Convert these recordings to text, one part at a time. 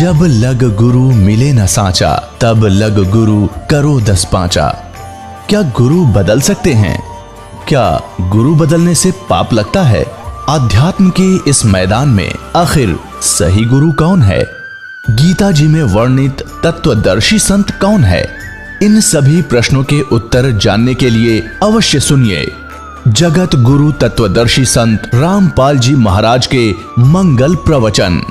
जब लग गुरु मिले न साचा, तब लग गुरु करो 10 पांचा। क्या गुरु बदल सकते हैं? क्या गुरु बदलने से पाप लगता है? आध्यात्म के इस मैदान में आखिर सही गुरु कौन है? गीता जी में वर्णित तत्वदर्शी संत कौन है? इन सभी प्रश्नों के उत्तर जानने के लिए अवश्य सुनिए जगत गुरु तत्वदर्शी संत रामपाल जी महाराज के मंगल प्रवचन।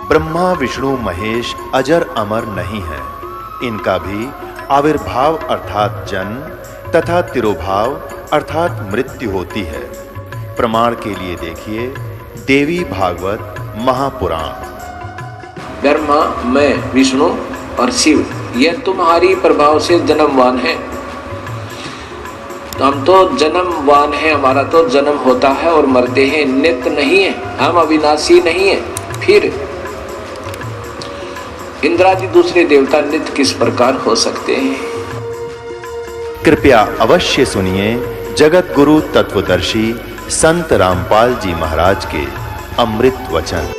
ब्रह्मा विष्णु महेश अजर अमर नहीं है। इनका भी आविर्भाव अर्थात जन्म तथा तिरोभाव अर्थात मृत्यु होती है। प्रमाण के लिए देखिए देवी भागवत महापुराण। ब्रह्मा, मैं, विष्णु और शिव यह तुम्हारी प्रभाव से जन्मवान है। तो हम तो जन्मवान है, हमारा तो जन्म होता है और मरते हैं, नित्य नहीं है, हम अविनाशी नहीं है। फिर इंद्रादि दूसरे देवता नित्य किस प्रकार हो सकते हैं? कृपया अवश्य सुनिए जगत गुरु तत्वदर्शी संत रामपाल जी महाराज के अमृत वचन।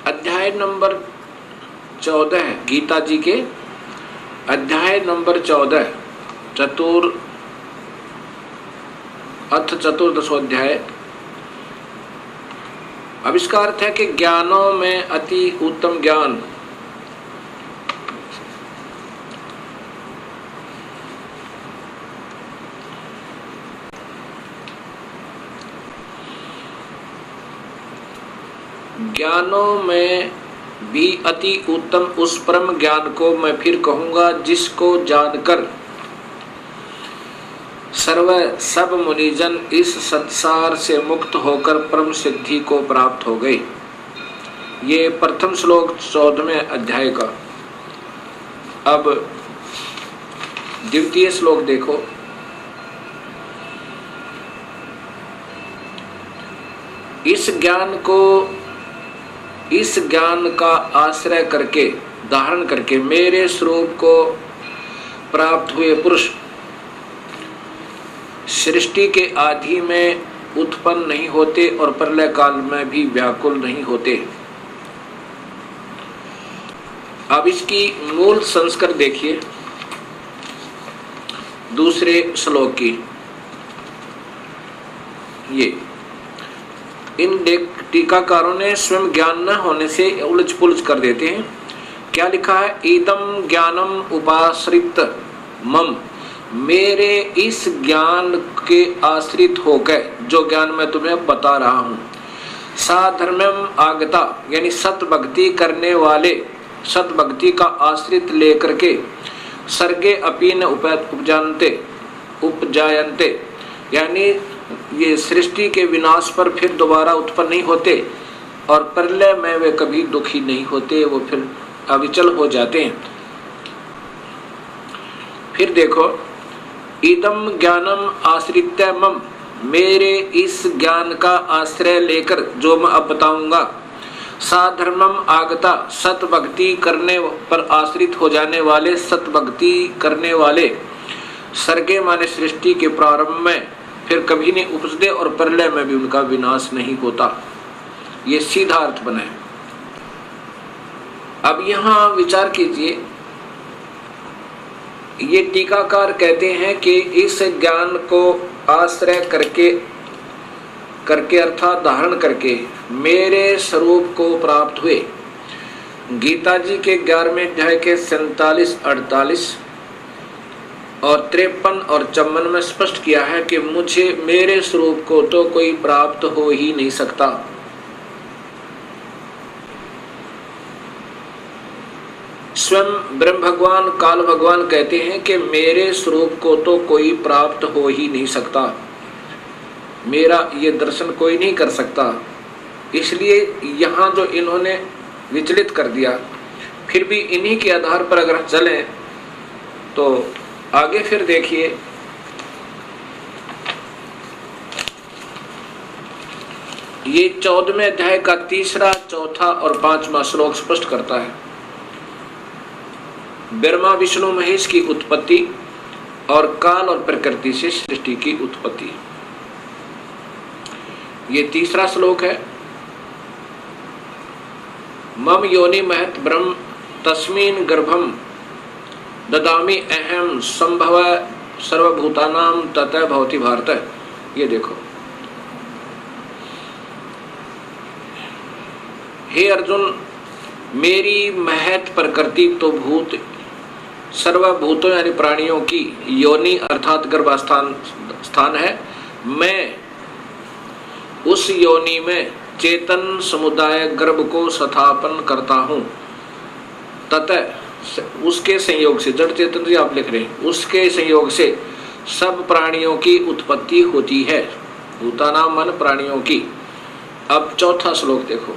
अध्याय नंबर 14 गीता जी के अध्याय नंबर 14 चतुर्दशोध्याय। अब इसका अर्थ है कि ज्ञानों में अति उत्तम ज्ञान। ज्ञानों में भी अति उत्तम उस परम ज्ञान को मैं फिर कहूंगा जिसको जानकर सब मुनिजन इस संसार से मुक्त होकर परम सिद्धि को प्राप्त हो गए। ये प्रथम श्लोक 14वें अध्याय का। अब द्वितीय श्लोक देखो। इस ज्ञान का आश्रय करके धारण करके मेरे स्वरूप को प्राप्त हुए पुरुष सृष्टि के आदि में उत्पन्न नहीं होते और प्रलय काल में भी व्याकुल नहीं होते। अब इसकी मूल संस्कार देखिए दूसरे श्लोक की। ये इन टीकाकारों ने स्वयं ज्ञान न होने से उलझ पुलझ कर देते हैं। क्या लिखा है? इदम ज्ञानम उपाश्रित मम, मेरे इस ज्ञान के आश्रित होकर जो ज्ञान मैं तुम्हें बता रहा हूँ, साधर्म्यम आगता यानी सत भक्ति करने वाले, सत भक्ति का आश्रित लेकर के सर्गे अपी न उपजायन्ते यानी ये सृष्टि के विनाश पर फिर दोबारा उत्पन्न नहीं होते और प्रलय में वे कभी दुखी नहीं होते, वो फिर अविचल हो जाते हैं। फिर देखो, इदम ज्ञानम आश्रित्य मम, मेरे इस ज्ञान का आश्रय लेकर जो मैं अब बताऊंगा, साधर्मम आगता सत भक्ति करने पर आश्रित हो जाने वाले, सत भक्ति करने वाले, सर्गे माने सृष्टि के प्रारंभ में फिर कभी नहीं उपजते और प्रलय में भी उनका विनाश नहीं होता। ये सीधा अर्थ बना है। अब यहां विचार कीजिए, ये टीकाकार कहते हैं कि इस ज्ञान को आश्रय करके करके अर्थात धारण करके मेरे स्वरूप को प्राप्त हुए। गीता जी के 11वें अध्याय के 47, 48 और 53 और 54 में स्पष्ट किया है कि मुझे मेरे स्वरूप को तो कोई प्राप्त हो ही नहीं सकता। स्वयं ब्रह्म भगवान काल भगवान कहते हैं कि मेरे स्वरूप को तो कोई प्राप्त हो ही नहीं सकता, मेरा ये दर्शन कोई नहीं कर सकता। इसलिए यहाँ जो इन्होंने विचलित कर दिया, फिर भी इन्हीं के आधार पर अगर चलें तो आगे फिर देखिए, ये 14वें अध्याय का 3रा, 4था और 5वां श्लोक स्पष्ट करता है ब्रह्मा विष्णु महेश की उत्पत्ति और काल और प्रकृति से सृष्टि की उत्पत्ति। ये 3रा श्लोक है। मम योनि महत ब्रह्म तस्मिन् गर्भम ददामि अहम संभव सर्वभूतानां ततः भवति भारत। ये देखो, हे अर्जुन, मेरी महत प्रकृति तो भूत सर्वभूतों यानी प्राणियों की योनि अर्थात गर्भास्थान है। मैं उस योनि में चेतन समुदाय गर्भ को स्थापन करता हूँ। ततः उसके संयोग से, जड़ चेतन जी आप लिख रहे हैं, उसके संयोग से सब प्राणियों की उत्पत्ति होती है। भूतानां मन प्राणियों की। अब 4था श्लोक देखो,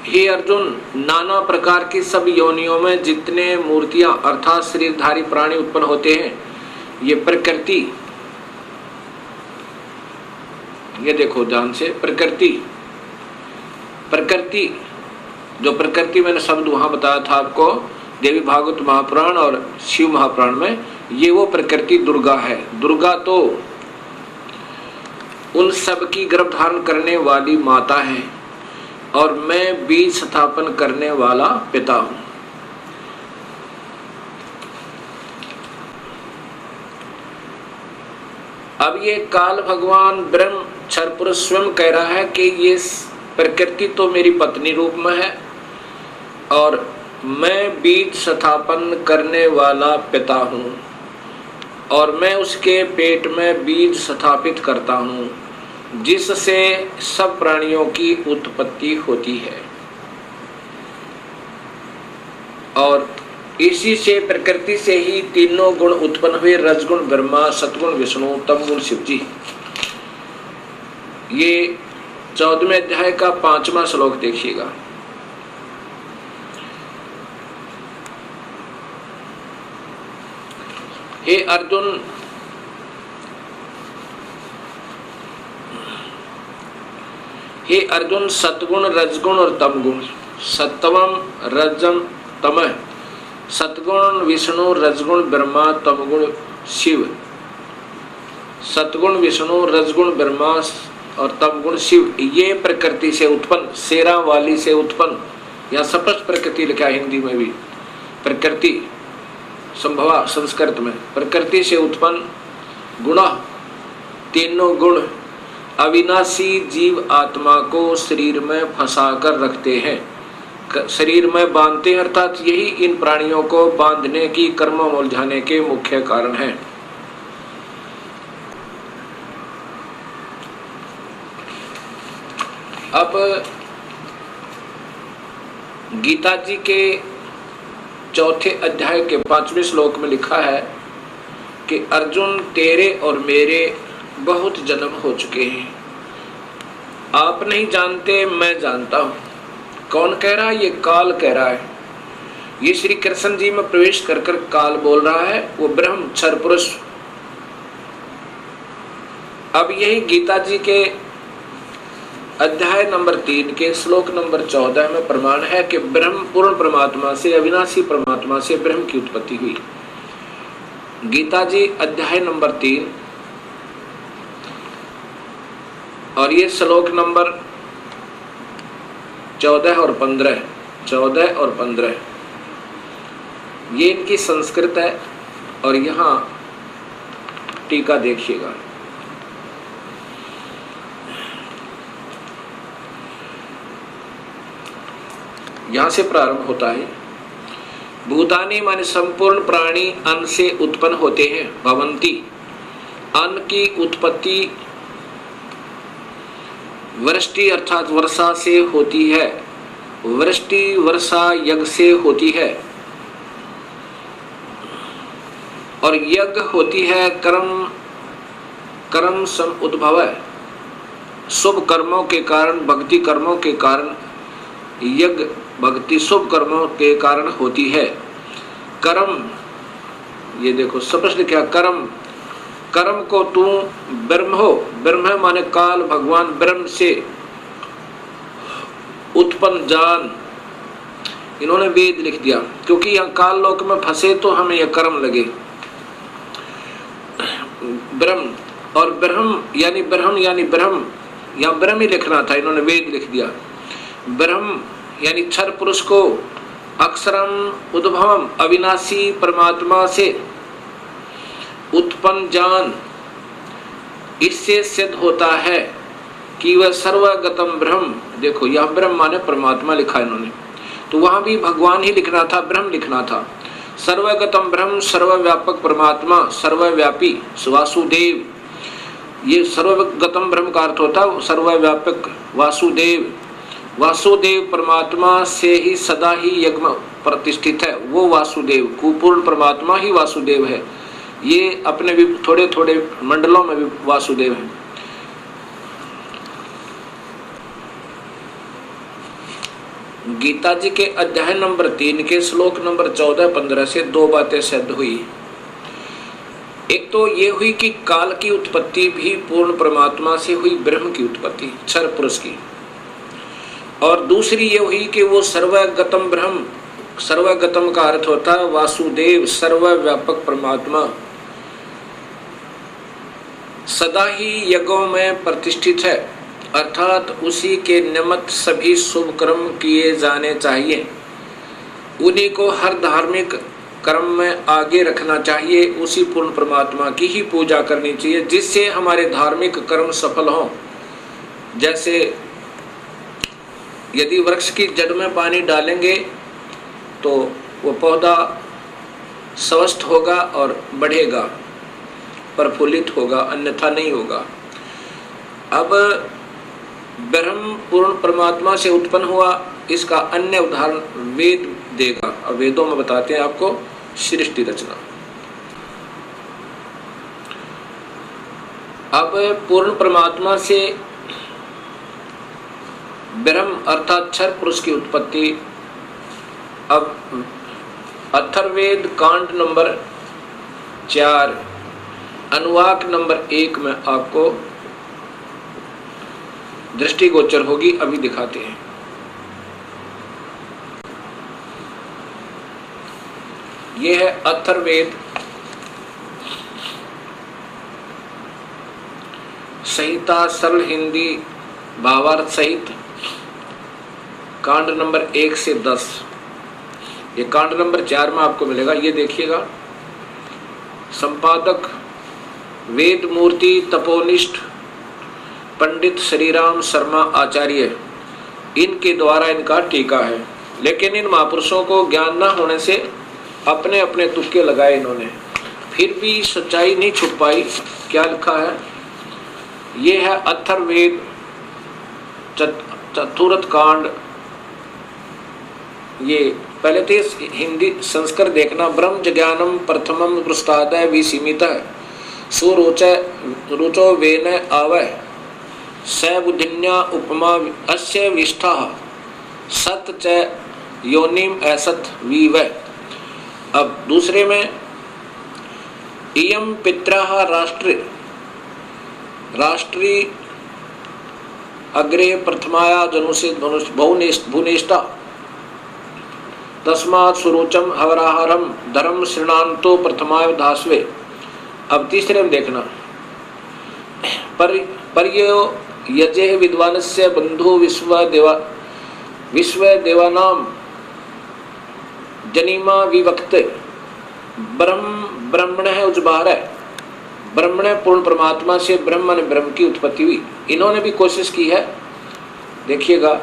हे अर्जुन, नाना प्रकार की सब योनियों में जितने मूर्तियां अर्थात शरीरधारी प्राणी उत्पन्न होते हैं, ये प्रकृति, ये देखो ध्यान से, प्रकृति जो प्रकृति मैंने शब्द वहां बताया था आपको देवी भागवत महापुराण और शिव महापुराण में, ये वो प्रकृति दुर्गा है। दुर्गा तो उन सब की गर्भ धारण करने वाली माता है और मैं बीज स्थापन करने वाला पिता हूं। अब ये काल भगवान ब्रह्म क्षर पुरुष स्वयं कह रहा है कि ये प्रकृति तो मेरी पत्नी रूप में है और मैं बीज स्थापन करने वाला पिता हूं और मैं उसके पेट में बीज स्थापित करता हूं जिससे सब प्राणियों की उत्पत्ति होती है। और इसी से प्रकृति से ही तीनों गुण उत्पन्न हुए, रजगुण ब्रह्मा, सतगुण विष्णु, तमगुण शिव जी। ये 14वें अध्याय का 5वां श्लोक देखिएगा। हे अर्जुन, हे अर्जुन, सतगुण रजगुण और तमगुण, सत्वम रजम तमः, सतगुण विष्णु, रजगुण ब्रह्मा, तमगुण शिव। सतगुण विष्णु, रजगुण ब्रह्मा और तमगुण शिव, ये प्रकृति से उत्पन्न, शेरा वाली से उत्पन्न, या स्पष्ट प्रकृति लिखा हिंदी में भी, प्रकृति संभवा संस्कृत में, प्रकृति से उत्पन्न गुण, तीनों गुण अविनाशी जीव आत्मा को शरीर में फंसा कर रखते हैं, शरीर में बांधते हैं, अर्थात यही इन प्राणियों को बांधने की, कर्म उलझाने के मुख्य कारण है। अब गीता जी के 4थे अध्याय के 5वें श्लोक में लिखा है कि अर्जुन, तेरे और मेरे बहुत जन्म हो चुके हैं, आप नहीं जानते, मैं जानता हूं। कौन कह रहा है? ये काल कह रहा है। ये श्री कृष्ण जी में प्रवेश कर कर काल बोल रहा है, वो ब्रह्म क्षर पुरुष। अब यही गीता जी के अध्याय नंबर 3 के श्लोक नंबर 14 में प्रमाण है कि ब्रह्म पूर्ण परमात्मा से, अविनाशी परमात्मा से ब्रह्म की उत्पत्ति हुई। गीता जी अध्याय नंबर 3 और ये श्लोक नंबर 14 और 15, ये इनकी संस्कृत है और यहाँ टीका देखिएगा। यहां से प्रारंभ होता है। भूतानि माने संपूर्ण प्राणी अन्न से उत्पन्न होते हैं। भवंती, अन्न की उत्पत्ति वृष्टि अर्थात वर्षा से होती है। वृष्टि वर्षा यज्ञ से होती है और यज्ञ होती है कर्म सम उद्भव है। शुभ कर्मों के कारण, भक्ति कर्मों के कारण, यज्ञ भक्ति शुभ कर्मों के कारण होती है। कर्म, ये देखो स्पष्ट क्या, कर्म को तू ब्रह्म हो। ब्रह्म माने काल, भगवान ब्रह्म से उत्पन्न जान। इन्होंने वेद लिख दिया क्योंकि यहाँ काल लोक में फंसे तो हमें यह कर्म लगे। ब्रह्म और ब्रह्म यानी ब्रह्म, यहाँ ब्रह्म ही लिखना था, इन्होंने वेद लिख दिया। ब्रह्म यानी क्षर पुरुष को अक्षरम उद्भवम अविनाशी परमात्मा से उत्पन्न जान। इससे सिद्ध होता है कि वह सर्वगतम ब्रह्म, देखो यह ब्रह्म माने परमात्मा लिखा इन्होंने, तो वहां भी भगवान ही लिखना था, ब्रह्म लिखना था। सर्वगतम ब्रह्म, सर्वव्यापक परमात्मा, सर्वव्यापी वासुदेव। ये सर्वगतम ब्रह्म का अर्थ होता है सर्वव्यापक वासुदेव। वासुदेव परमात्मा से ही सदा ही यज्ञ प्रतिष्ठित है। वो वासुदेव, कुपूर्ण परमात्मा ही वासुदेव है। ये अपने भी थोड़े थोड़े मंडलों में भी वासुदेव है। गीता जी के अध्याय नंबर 3 के श्लोक नंबर 14-15 से दो बातें सिद्ध हुई। एक तो ये हुई कि काल की उत्पत्ति भी पूर्ण परमात्मा से हुई, ब्रह्म की उत्पत्ति क्षर पुरुष की। और दूसरी ये हुई कि वो सर्वगतम ब्रह्म, सर्वगतम का अर्थ होता है वासुदेव, सर्वव्यापक परमात्मा, सदा ही यज्ञों में प्रतिष्ठित है, अर्थात उसी के निमित्त सभी शुभ कर्म किए जाने चाहिए। उन्हीं को हर धार्मिक कर्म में आगे रखना चाहिए। उसी पूर्ण परमात्मा की ही पूजा करनी चाहिए जिससे हमारे धार्मिक कर्म सफल हों। जैसे यदि वृक्ष की जड़ में पानी डालेंगे तो वो पौधा स्वस्थ होगा और बढ़ेगा, प्रफुल्लित होगा, अन्यथा नहीं होगा। अब ब्रह्म पूर्ण परमात्मा से उत्पन्न हुआ, इसका अन्य उदाहरण वेद देगा और वेदों में बताते हैं आपको सृष्टि रचना। अब पूर्ण परमात्मा से ब्रह्म अर्थात क्षर पुरुष की उत्पत्ति। अब अथर्ववेद कांड नंबर 4 अनुवाक नंबर 1 में आपको दृष्टिगोचर होगी, अभी दिखाते हैं। यह है अथर्ववेद संहिता, सरल हिंदी भावार्थ सहित, कांड नंबर 1 से 10। ये कांड नंबर 4 में आपको मिलेगा। ये देखिएगा, संपादक वेद मूर्ति तपोनिष्ठ पंडित श्रीराम शर्मा आचार्य, इनके द्वारा इनका टीका है। लेकिन इन महापुरुषों को ज्ञान न होने से अपने अपने तुक्के लगाए इन्होंने, फिर भी सच्चाई नहीं छुप पाई। क्या लिखा है? ये है अथर्ववेद चतुर्थ कांड। ये पहले तो हिंदी संस्कृत देखना। ब्रह्म ज्ञानम प्रथमम पृष्ठादय विसीमितः सुरुचो वेन आवय स बुद्धिन्या उपमा अस्य विष्ठा सत च योनिम असत वीवै। अब दूसरे में इयम पित्रः राष्ट्री अग्रे प्रथमाया जनुषित भुवनेष्टा तस्मात् सुरुचम हवराहरम धर्म श्रृणान्तो प्रथमाय धास्वे। अब तीसरे में देखना, पर्यो यजे विद्वानस्य बंधु विश्व देवानाम जनिमा विवक्त ब्रह्मण उज्बार ब्रह्मण पूर्ण परमात्मा से ब्रह्म ने ब्रह्म की उत्पत्ति हुई। इन्होंने भी कोशिश की है, देखिएगा,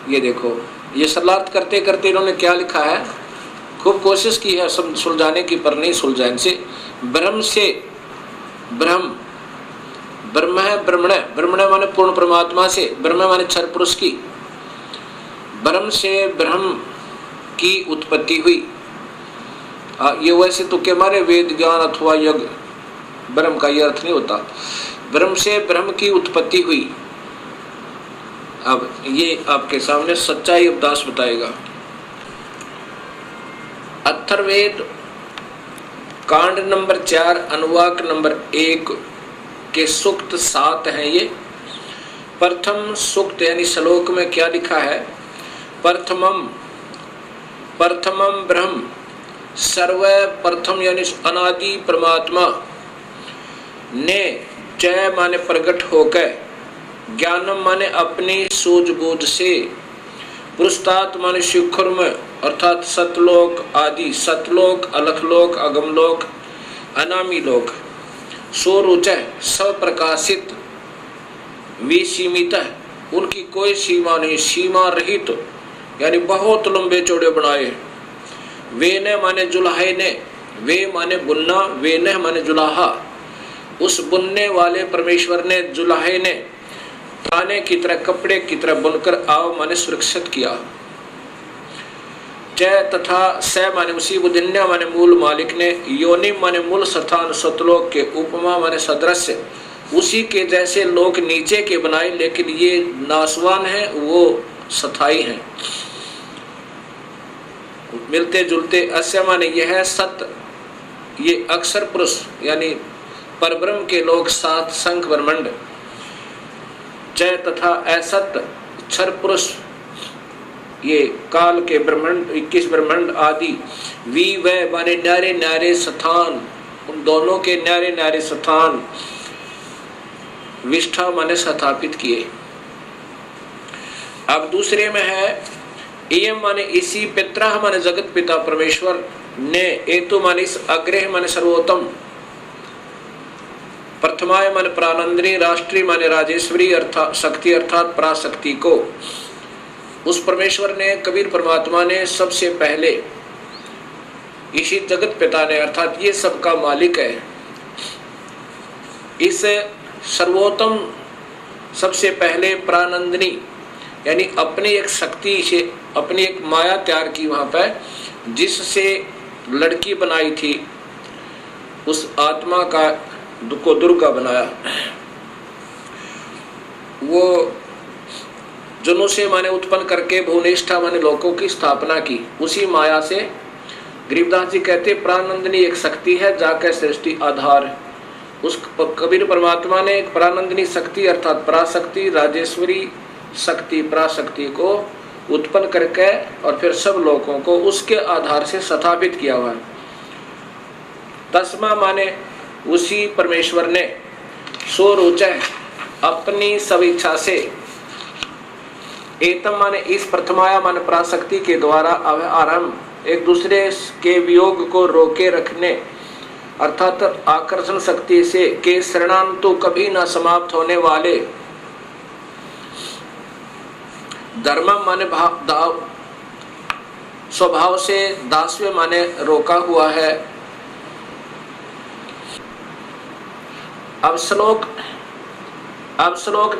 ये देखो, ये सरलार्थ करते करते इन्होंने क्या लिखा है, खूब कोशिश की है सब सुलझाने की, पर नहीं सुलझा इनसे। ब्रह्म से ब्रह्म, ब्रह्म है ब्रह्मण, ब्रह्मण माने पूर्ण परमात्मा से, ब्रह्म माने क्षर पुरुष की, ब्रह्म से ब्रह्म की उत्पत्ति हुई। ये वैसे तो के मारे वेद ज्ञान अथवा यज्ञ ब्रह्म का ये अर्थ नहीं होता, ब्रह्म से ब्रह्म की उत्पत्ति हुई। अब ये आपके सामने सच्चाई उपदास बताएगा। अथर्ववेद कांड नंबर 4 अनुवाक नंबर 1 के सूक्त 7 हैं ये। प्रथम सूक्त यानी श्लोक में क्या लिखा है, प्रथमम ब्रह्म, सर्व प्रथम यानी अनादि परमात्मा ने जय माने प्रकट होकर, ज्ञानम माने अपनी सूझबूझ से, पुरुषार्थ माने शिखर में अर्थात सतलोक आदि, सतलोक, अलखलोक, अगमलोक, अनामी लोक, सोरुच स्वप्रकाशित, विसीमित, उनकी कोई सीमा नहीं, सीमा रहित, यानी बहुत लंबे चौड़े बनाए। वे ने माने जुलाहे ने, वे माने बुनना, वे ने माने जुलाहा, उस बुनने वाले परमेश्वर ने, जुलाहे ने ताने की तरह, कपड़े की तरह बुनकर आव माने सुरक्षित किया। जय तथा स माने उसी, बुधिन्य माने मूल मालिक ने, योनि माने मूल स्थान सतलोक के, उपमा माने सदृश्य, उसी के जैसे लोक नीचे के बनाए, लेकिन ये नासवान है, वो स्थायी हैं, मिलते जुलते। अस्य माने यह है सत्य, ये अक्षर पुरुष यानी परब्रह्म के लोक 7 संख ब्रह्मांड। जय तथा असत्य क्षर पुरुष, ये काल के ब्रह्मांड 21 ब्रह्मांड आदि। वी वह माने न्यारे न्यारे स्थान, उन दोनों के न्यारे न्यारे स्थान, विष्ठा माने स्थापित किए। अब दूसरे में है एयम माने इसी, पित्रा माने जगत पिता परमेश्वर ने, एतु माने इस, अग्रह माने सर्वोत्तम, प्रथमाय माने प्राणंदरी, राष्ट्रीय माने राजेश्वरी अर्थात शक्ति अर्थात पराशक्ति को, उस परमेश्वर ने, कबीर परमात्मा ने सबसे पहले, इसी जगत पिता ने अर्थात ये सबका मालिक है, इस सर्वोत्तम सबसे पहले प्राणंदनी यानी अपनी एक शक्ति से, अपनी एक माया तैयार की वहां पर, जिससे लड़की बनाई थी, उस आत्मा का को दुर्गा बनाया। वो जनों से माने उत्पन्न करके भुवनेष्ठा माने लोकों की स्थापना की, उसी माया से। गरीबदास जी कहते प्राणंदनी एक शक्ति है, जाकर सृष्टि आधार। उस कबीर परमात्मा ने एक प्राणंदनी शक्ति अर्थात पराशक्ति, राजेश्वरी शक्ति, पराशक्ति को उत्पन्न करके और फिर सब लोगों को उसके आधार से स्थापित किया हुआ। तस्मा माने उसी परमेश्वर ने, सो रोचय अपनी सब इच्छा से, एतम माने इस, प्रथमाया माने पराशक्ति के द्वारा आरंभ, एक दूसरे के वियोग को रोके रखने अर्थात आकर्षण शक्ति से, के शरणांतु कभी न समाप्त होने वाले, धर्म माने भाव स्वभाव से, दास्य माने रोका हुआ है। अब श्लोक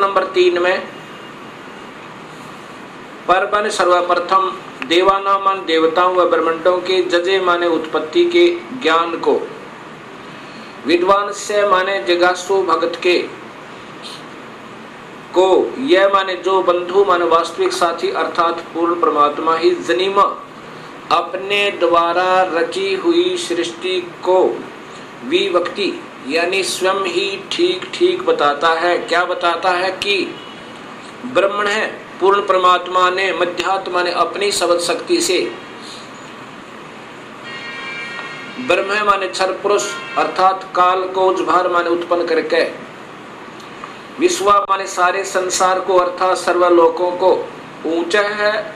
नंबर 3 में, पर माने सर्वप्रथम, देवाना मान देवताओं व ब्रह्मांडों के, जजे माने उत्पत्ति के ज्ञान को, विद्वान से माने जिज्ञासु भगत के को, यह माने जो बंधु माने वास्तविक साथी अर्थात पूर्ण परमात्मा ही, जनिमा अपने द्वारा रची हुई सृष्टि को, विवक्ति यानी स्वयं ही ठीक ठीक बताता है। क्या बताता है कि ब्रह्मण है, पूर्ण परमात्मा ने, मध्यात्मा ने अपनी शब्द शक्ति से, ब्रह्म माने क्षर पुरुष अर्थात काल को उज्भार माने उत्पन्न करके, विश्व माने सारे संसार को अर्थात सर्वलोकों को, ऊंचा है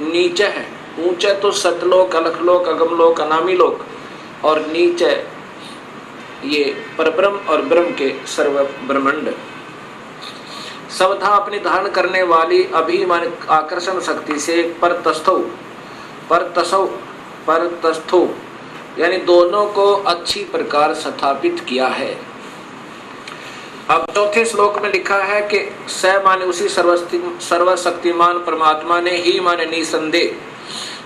नीचा है ऊंचे तो सतलोक, अलखलोक, अगमलोक, अनामी लोक, और नीचे ये परब्रह्म और ब्रह्म के सर्व ब्रह्मांड। सबथा अपनी धारण करने वाली अभिमान आकर्षण शक्ति से परतस्थो यानी दोनों को अच्छी प्रकार स्थापित किया है। अब चौथे श्लोक में लिखा है कि स माने उसी सर्वशक्तिमान परमात्मा ने ही माने निसंदेह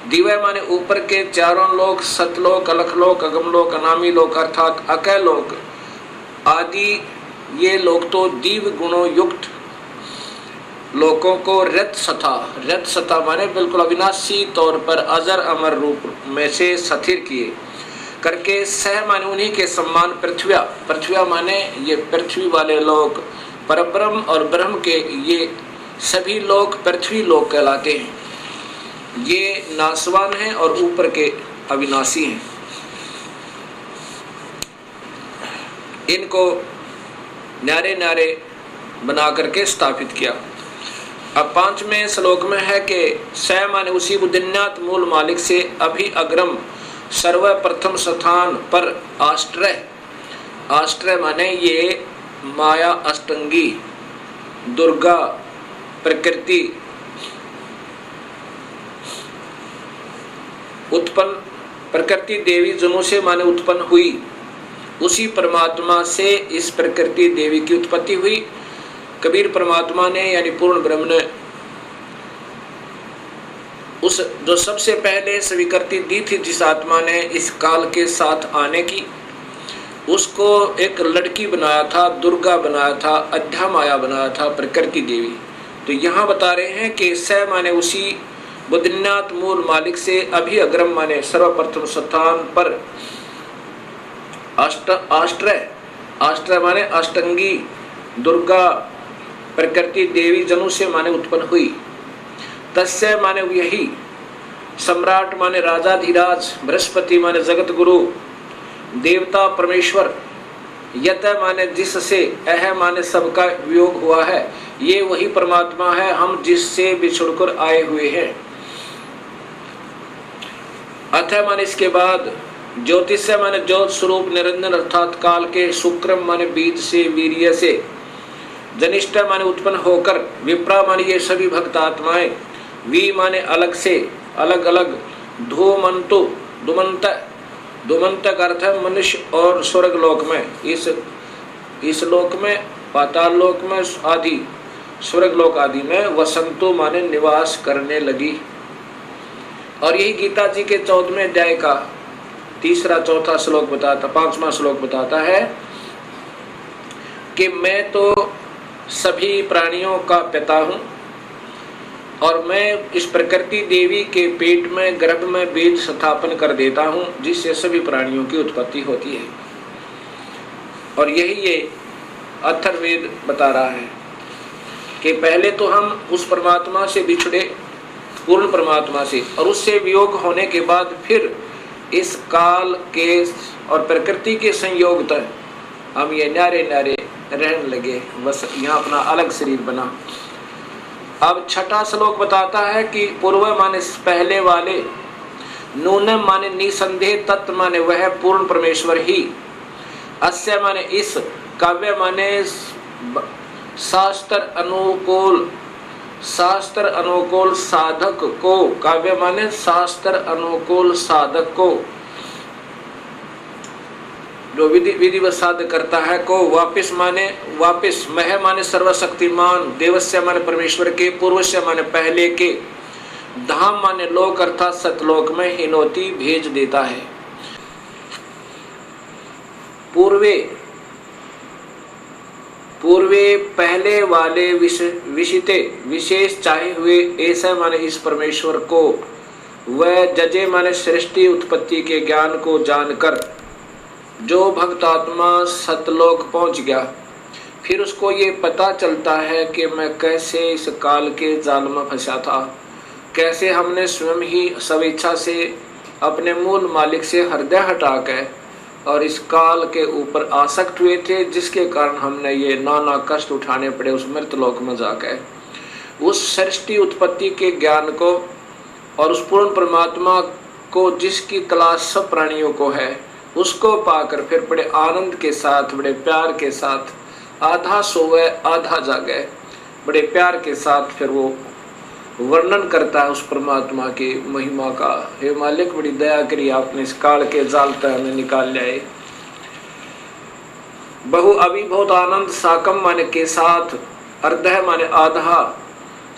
दिव्य माने ऊपर के चारों लोक, सतलोक, अलखलोक, अगमलोक, अनामी लोक अर्थात अकय लोक आदि ये लोग तो दिव्य गुणों युक्त लोकों को रत सथा माने बिल्कुल अविनाशी तौर पर अजर अमर रूप में से स्थिर किए करके सह माने उन्हीं के सम्मान पृथ्व्या माने ये पृथ्वी वाले लोग, परब्रह्म और ब्रह्म के ये सभी लोग पृथ्वी लोग कहलाते हैं। ये नासवान हैं और ऊपर के अविनाशी हैं। इनको न्यारे न्यारे बना करके स्थापित किया। अब 5वें श्लोक में है कि स माने उसी बुद्धिन्यात मूल मालिक से अभी अग्रम सर्वप्रथम स्थान पर आश्रय माने ये माया अष्टंगी दुर्गा प्रकृति उत्पन्न प्रकृति देवी जनों से माने उत्पन्न हुई, उसी परमात्मा से इस प्रकृति देवी की उत्पत्ति हुई। कबीर परमात्मा ने यानी पूर्ण ब्रह्म ने उस जो सबसे पहले स्वीकृति दी थी जिस आत्मा ने इस काल के साथ आने की, उसको एक लड़की बनाया था, दुर्गा बनाया था, अध्या माया बनाया था, प्रकृति देवी। तो यहाँ बता रहे हैं कि स माने उसी बुद्धिन्यात मूल मालिक से अभी अग्रम माने सर्वप्रथम स्थान पर आश्रय माने अष्टंगी दुर्गा प्रकृति देवी जनु से माने उत्पन्न हुई। तस्य माने यही सम्राट माने राजाधिराज, बृहस्पति माने जगत गुरु, देवता परमेश्वर, यत माने जिससे, अह माने सबका वियोग हुआ है, ये वही परमात्मा है हम जिससे बिछुड़कर आए हुए हैं। अथ माने इसके बाद ज्योतिष माने ज्योत स्वरूप निरंजन अर्थात काल के, शुक्रम माने बीज से, वीर्य से, जनिष्ठ माने उत्पन्न होकर, विप्रा माने ये सभी भक्त आत्माएं, वी माने अलग से, अलग अलग, धूमंत का अर्थ है मनुष्य और स्वर्ग लोक में, इस लोक में, पाताल लोक में आदि, स्वर्ग लोक आदि में वसंतो माने निवास करने लगी। और यही गीता जी के 14वें अध्याय का 3-4 श्लोक बताता, 5वां श्लोक बताता है कि मैं तो सभी प्राणियों का पिता हूँ और मैं इस प्रकृति देवी के पेट में गर्भ में बीज स्थापन कर देता हूँ जिससे सभी प्राणियों की उत्पत्ति होती है। और यही ये अथर्ववेद बता रहा है कि पहले तो हम उस परमात्मा से बिछड़े, पूर्ण परमात्मा से, और उससे वियोग होने के बाद फिर इस काल के और प्रकृति के संयोग तक हम ये न्यारे न्यारे रहने लगे, बस यहाँ अपना अलग शरीर बना। अब 6वां श्लोक बताता है कि पूर्व माने पहले वाले, नूनम माने निसंदेह, तत्व माने वह पूर्ण परमेश्वर ही, अस्य माने इस, काव्य माने शास्त्र अनुकूल साधक को, काव्य माने शास्त्र अनुकूल साधक को, जो विधिवत साध करता है को, वापिस मह माने सर्वशक्तिमान, देवस्य माने परमेश्वर के, पूर्वस्य माने पहले के, धाम माने लोक अर्थात सतलोक में हिनोती भेज देता है। पूर्वे पहले वाले विशिते विशेष चाहे हुए ऐसा माने इस परमेश्वर को, वह जजे माने सृष्टि उत्पत्ति के ज्ञान को जानकर जो भक्त आत्मा सतलोक पहुंच गया, फिर उसको ये पता चलता है कि मैं कैसे इस काल के जाल में फंसा था, कैसे हमने स्वयं ही स्वेच्छा से अपने मूल मालिक से हृदय हटाकर और इस काल के ऊपर आसक्त हुए थे, जिसके कारण हमने ये नाना कष्ट उठाने पड़े उस मृतलोक में जाकर। उस सृष्टि उत्पत्ति के ज्ञान को और उस पूर्ण परमात्मा को जिसकी तलाश सब प्राणियों को है, उसको पाकर फिर बड़े आनंद के साथ, बड़े प्यार के साथ, आधा सोवे आधा जागे, बड़े प्यार के साथ फिर वो वर्णन करता है उस परमात्मा की महिमा का। हे मालिक, बड़ी दया करी आपने, इस काल के जाल तक हमें निकाल लाए। बहु अभी बहुत आनंद, साकम माने के साथ, अर्धः माने आधा,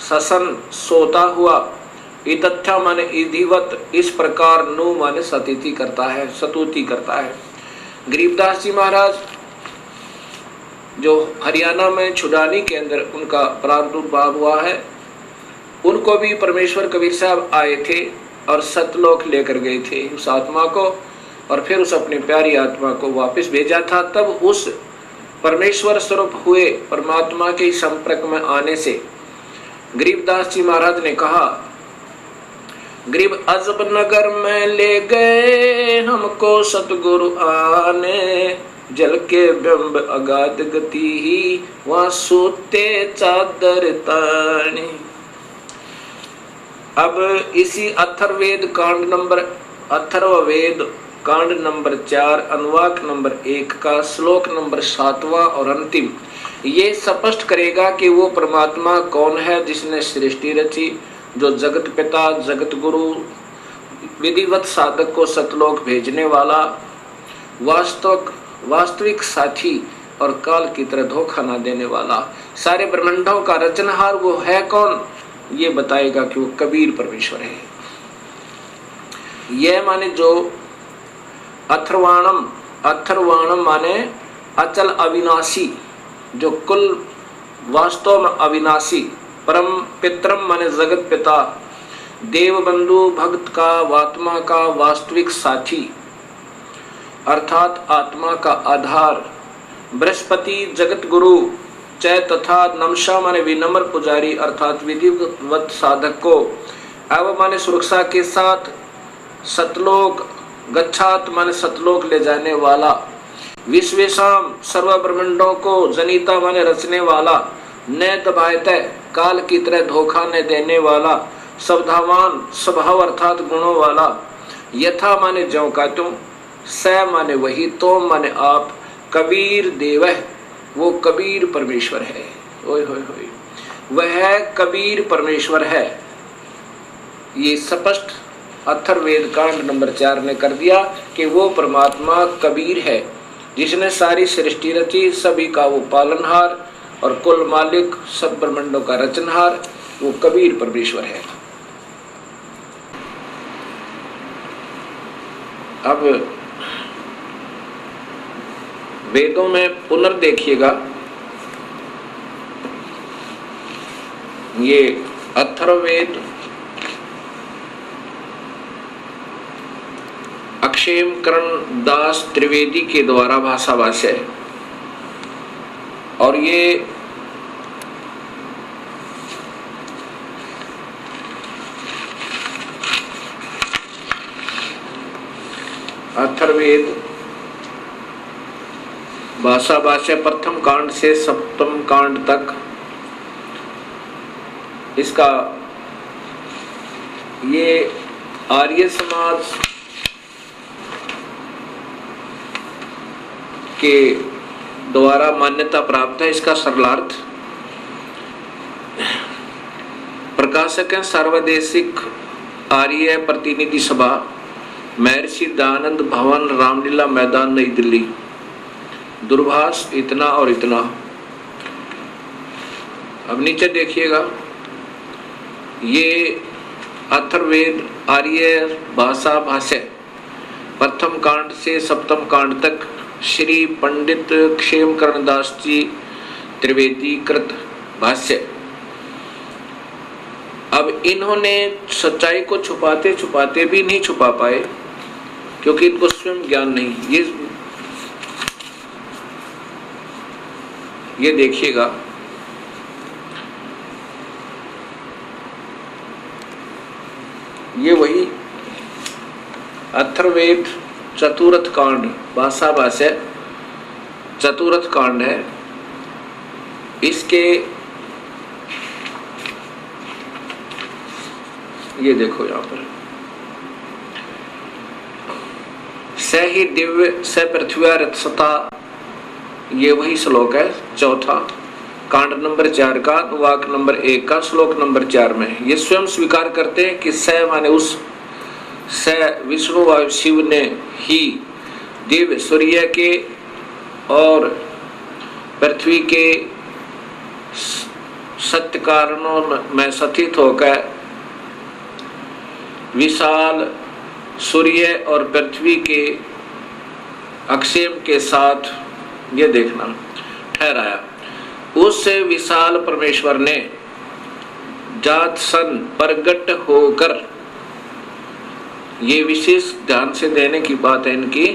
ससन सोता हुआ, इतथ्या माने इधिवत, इस प्रकार, नु माने सतीति करता है, सतुति करता है। गरीबदास जी महाराज जो हरियाणा में छुडानी के अंदर उनका प्रादुर्भाव हुआ है, उनको भी परमेश्वर कबीर साहब आए थे और सतलोक लेकर गए थे उस आत्मा को, और फिर उस अपनी प्यारी आत्मा को वापस भेजा था। तब उस परमेश्वर स्वरूप हुए परमात्मा के संपर्क में आने से गरीबदास जी महाराज ने कहा, गरीब अजब नगर में ले गए हमको सतगुरु आने, जल के बिंब अगाध गति ही वहां सोते चादर ताने। अब इसी अथर्ववेद कांड नंबर 4 अनुवाक नंबर 1 का श्लोक नंबर 7वां और अंतिम ये स्पष्ट करेगा कि वो परमात्मा कौन है जिसने सृष्टि रची, जो जगत पिता, जगत गुरु, विधिवत साधक को सतलोक भेजने वाला, वास्तविक साथी और काल की तरह धोखा ना देने वाला, सारे ब्रह्मांडों का रचनहार वो है कौन, ये बताएगा कि वो कबीर परमेश्वर है। यह माने जो अथर्वाणम माने अचल अविनाशी, जो कुल वास्तव में अविनाशी, परम पितरम माने जगत पिता, देव बंधु, भक्त का, आत्मा का वास्तविक साथी अर्थात आत्मा का आधार, बृहस्पति जगत गुरु, चय तथा नमशा माने विनम्र पुजारी अर्थात विधिवत साधक को, एवं माने सुरक्षा के साथ, सतलोक गच्छात माने सतलोक ले जाने वाला, विश्वेशाम सर्व ब्रह्मांडों को जनिता माने रचने वाला, न दबायते काल की तरह धोखा न देने वाला, स्वभावान स्वभाव अर्थात गुणों वाला, यथा माने ज्यों का त्यों, स माने वही, तो माने आप, कबीर देव, वो कबीर परमेश्वर है। ओए होए होए, वह कबीर परमेश्वर है। ये स्पष्ट अथर्ववेद कांड नंबर 4 ने कर दिया कि वो परमात्मा कबीर है, जिसने सारी सृष्टि रची, सभी का वो पालनहार और कुल मालिक, सब ब्रह्मांडों का रचनहार, वो कबीर परमेश्वर है। अब वेदों में पुनर्देखिएगा, ये अथर्ववेद अक्षेम करण दास त्रिवेदी के द्वारा भाषा भाष्य है, और ये अथर्ववेद भाषा भाष्य प्रथम कांड से सप्तम कांड तक इसका ये आर्य समाज के द्वारा मान्यता प्राप्त है। इसका सरलार्थ प्रकाशक है सर्वदेशिक आर्य प्रतिनिधि सभा, महर्षि दयानंद भवन, रामलीला मैदान, नई दिल्ली। दूरभाष इतना और इतना। अब नीचे देखिएगा, ये अथर्ववेद आर्य भाषा भाष्य प्रथम कांड से सप्तम कांड तक श्री पंडित क्षेमकरण दास जी त्रिवेदी कृत भाष्य। अब इन्होंने सच्चाई को छुपाते छुपाते भी नहीं छुपा पाए, क्योंकि इनको स्वयं ज्ञान नहीं। ये देखिएगा, ये वही अथर्ववेद चतुर्थ कांड भाषा भाष्य चतुर्थ कांड है। इसके ये देखो यहाँ पर स ही दिव्य स पृथ्वी रथसता, ये वही श्लोक है चौथा, कांड नंबर 4 का वाक नंबर 1 का श्लोक नंबर 4 में। ये स्वयं स्वीकार करते हैं कि स माने उस स विष्णु व शिव ने ही दिव्य सूर्य के और पृथ्वी के सत्य कारणों में स्थित होकर विशाल सूर्य और पृथ्वी के अक्षेम के साथ, ये देखना, ठहराया। उस विशाल परमेश्वर ने जात सन प्रगट होकर, ये विशेष ध्यान से देने की बात है इनकी,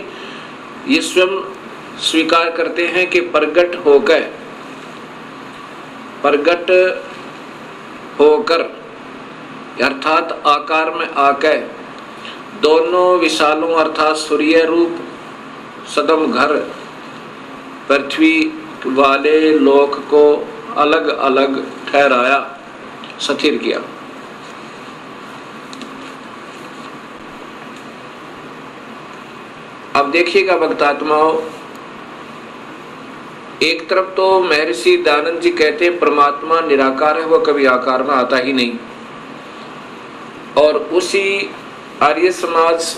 ये स्वयं स्वीकार करते हैं कि प्रगट होकर अर्थात आकार में आकर दोनों विशालों अर्थात सूर्य रूप सदम घर पृथ्वी वाले लोक को अलग अलग ठहराया, स्थिर किया। अब देखिएगा भक्तात्माओं, एक तरफ तो महर्षि दयानंद जी कहते हैं परमात्मा निराकार है, वह कभी आकार में आता ही नहीं, और उसी आर्य समाज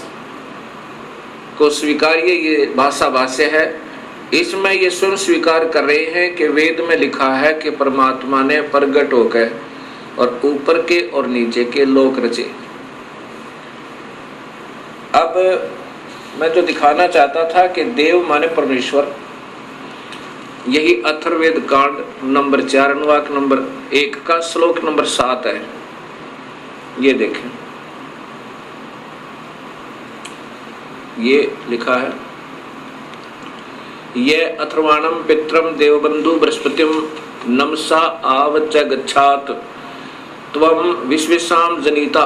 को स्वीकार्य ये भाषा भाष्य है, इसमें ये स्वयं स्वीकार कर रहे हैं कि वेद में लिखा है कि परमात्मा ने प्रगट होकर और ऊपर के और नीचे के लोक रचे। अब मैं जो दिखाना चाहता था कि देव माने परमेश्वर, यही अथर्ववेद कांड नंबर 4 अनुवाक नंबर 1 का श्लोक नंबर 7 है। ये देखें, ये लिखा है, ये अथर्वाणम पित्रम देवबंधु बृहस्पतिम नमसा आवच गच्छात त्वम विश्वेशाम जनिता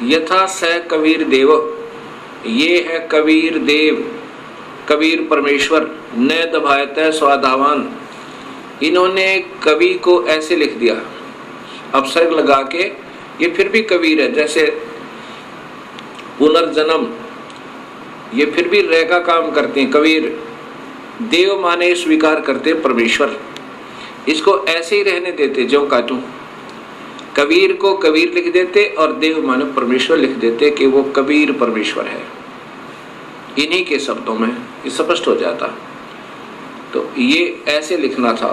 यथा स कबीर देव। ये है कबीर देव, कबीर परमेश्वर, न दभायते स्वाधावान। इन्होंने कवि को ऐसे लिख दिया अपसर्ग लगा के, ये फिर भी कबीर है, जैसे पुनर्जन्म, ये फिर भी रह का काम करते हैं। कबीर देव माने स्वीकार करते परमेश्वर, इसको ऐसे ही रहने देते जो का तू। कबीर को कबीर लिख देते और देव माने परमेश्वर लिख देते कि वो कबीर परमेश्वर है। इन्हीं के शब्दों में ये स्पष्ट हो जाता, तो ये ऐसे लिखना था।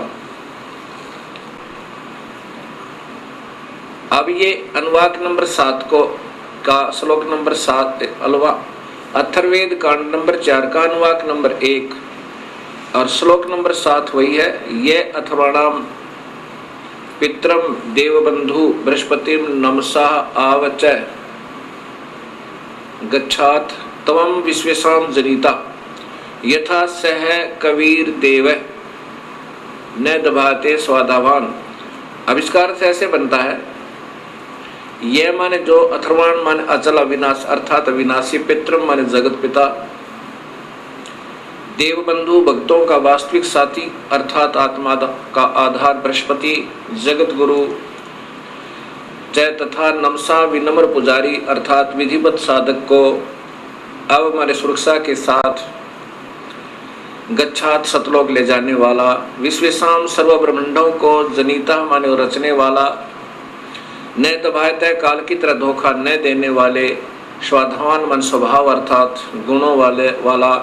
अब ये अनुवाक नंबर 7 को का श्लोक नंबर 7 अथर्ववेद कांड नंबर 4 का अनुवाक नंबर 1 और श्लोक नंबर 7 वही है। ये अथर्वणाम पित्रम देवबंधु बृहस्पतिम नमसा आवच गच्छात तवम विश्वेशाम जनिता यथा सह कबीर देव न दभाते स्वाधावान। आविष्कार से ऐसे बनता है, यह माने जो अथर्वाण माने अचल अविनाश अर्थात अविनाशी, पितृम माने जगत पिता, देवबंधु भक्तों का वास्तविक साथी अर्थात आत्मा का आधार बृहस्पति, जगत गुरु जय तथा नमसा विनम्र पुजारी अर्थात विधिवत साधक को अब हमारे सुरक्षा के साथ गच्छात सतलोक ले जाने वाला, विश्वेशाम सर्व ब्रह्मांडों को जनीता माने रचने वाला, न दभायतः काल की तरह धोखा न देने वाले, स्वाधावान मन स्वभाव अर्थात गुणों वाला,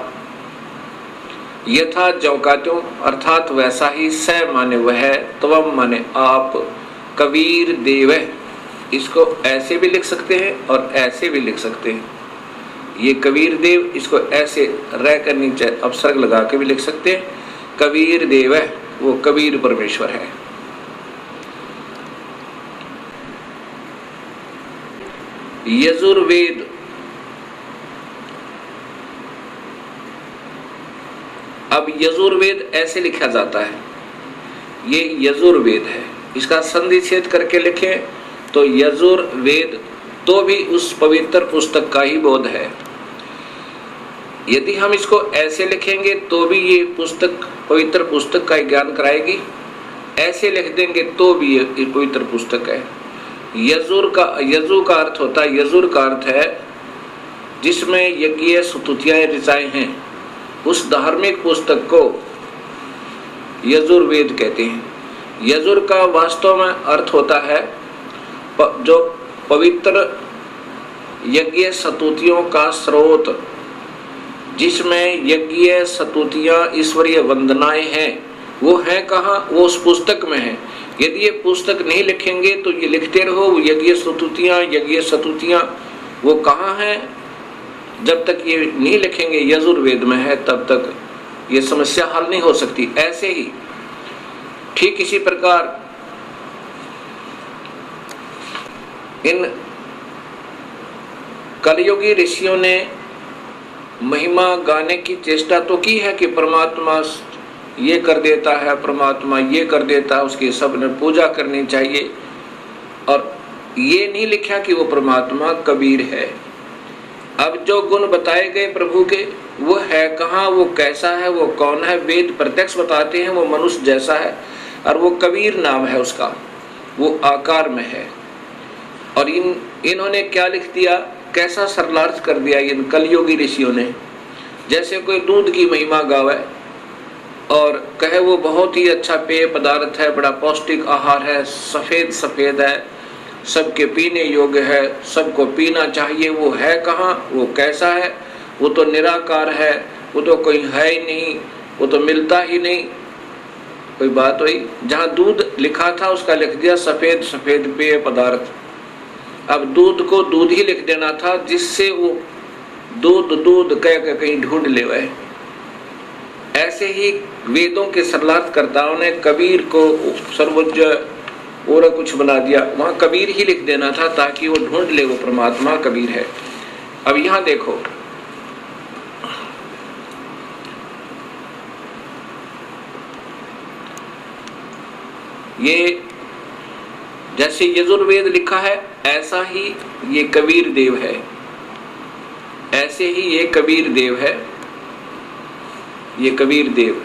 यथा जौकात्यों अर्थात वैसा ही, स माने वह, त्वम माने आप, कबीर देव। इसको ऐसे भी लिख सकते हैं और ऐसे भी लिख सकते हैं। ये कबीर देव, इसको ऐसे रह कर नीचे अपसर्ग लगा के भी लिख सकते हैं। कबीर देव है, वो कबीर परमेश्वर है। यजुर्वेद, अब यजुर्वेद ऐसे लिखा जाता है, ये यजुर्वेद है। इसका संधि छेद करके लिखें तो यजुर्वेद तो भी उस पवित्र पुस्तक का ही बोध है। यदि हम इसको ऐसे लिखेंगे तो भी ये पुस्तक पवित्र पुस्तक का ज्ञान कराएगी, ऐसे लिख देंगे तो भी ये पवित्र पुस्तक है। यजु का अर्थ होता है, यजुर का अर्थ है जिसमें यज्ञ स्तुतियां ऋचाएं हैं, उस धार्मिक पुस्तक को यजुर्वेद कहते हैं। यजुर का वास्तव में अर्थ होता है जो पवित्र यज्ञ स्तुतियों का स्रोत, जिसमें यज्ञ स्तुतियां ईश्वरीय वंदनाएं हैं, वो है कहाँ? वो उस पुस्तक में है। यदि ये पुस्तक नहीं लिखेंगे तो ये लिखते रहो यज्ञ स्तुतियां, वो कहाँ है? जब तक ये नहीं लिखेंगे यजुर्वेद में है, तब तक ये समस्या हल नहीं हो सकती। ऐसे ही ठीक इसी प्रकार इन कलयुगी ऋषियों ने महिमा गाने की चेष्टा तो की है कि परमात्मा ये कर देता है, परमात्मा ये कर देता है, उसकी सबने पूजा करनी चाहिए, और ये नहीं लिखा कि वो परमात्मा कबीर है। अब जो गुण बताए गए प्रभु के, वो है कहाँ, वो कैसा है, वो कौन है? वेद प्रत्यक्ष बताते हैं वो मनुष्य जैसा है, और वो कबीर नाम है उसका, वो आकार में है। और इन्होंने क्या लिख दिया, कैसा सरलार्थ कर दिया इन कलयुगी ऋषियों ने। जैसे कोई दूध की महिमा गावे और कहे वो बहुत ही अच्छा पेय पदार्थ है, बड़ा पौष्टिक आहार है, सफ़ेद सफ़ेद है, सबके पीने योग्य है, सबको पीना चाहिए, वो है कहाँ, वो कैसा है? वो तो निराकार है, वो तो कोई है ही नहीं, वो तो मिलता ही नहीं। कोई बात हुई? जहाँ दूध लिखा था उसका लिख दिया सफ़ेद सफ़ेद पेय पदार्थ। अब दूध को दूध ही लिख देना था, जिससे वो दूध कह के कहीं ढूंढ ले वह। ऐसे ही वेदों के सरलार्थकर्ताओं ने कबीर को सर्वोच्च और कुछ बना दिया, वहाँ कबीर ही लिख देना था ताकि वो ढूंढ ले वो परमात्मा कबीर है। अब यहाँ देखो, ये जैसे यजुर्वेद लिखा है ऐसा ही ये कबीर देव है, ऐसे ही ये कबीर देव है, ये कबीर देव।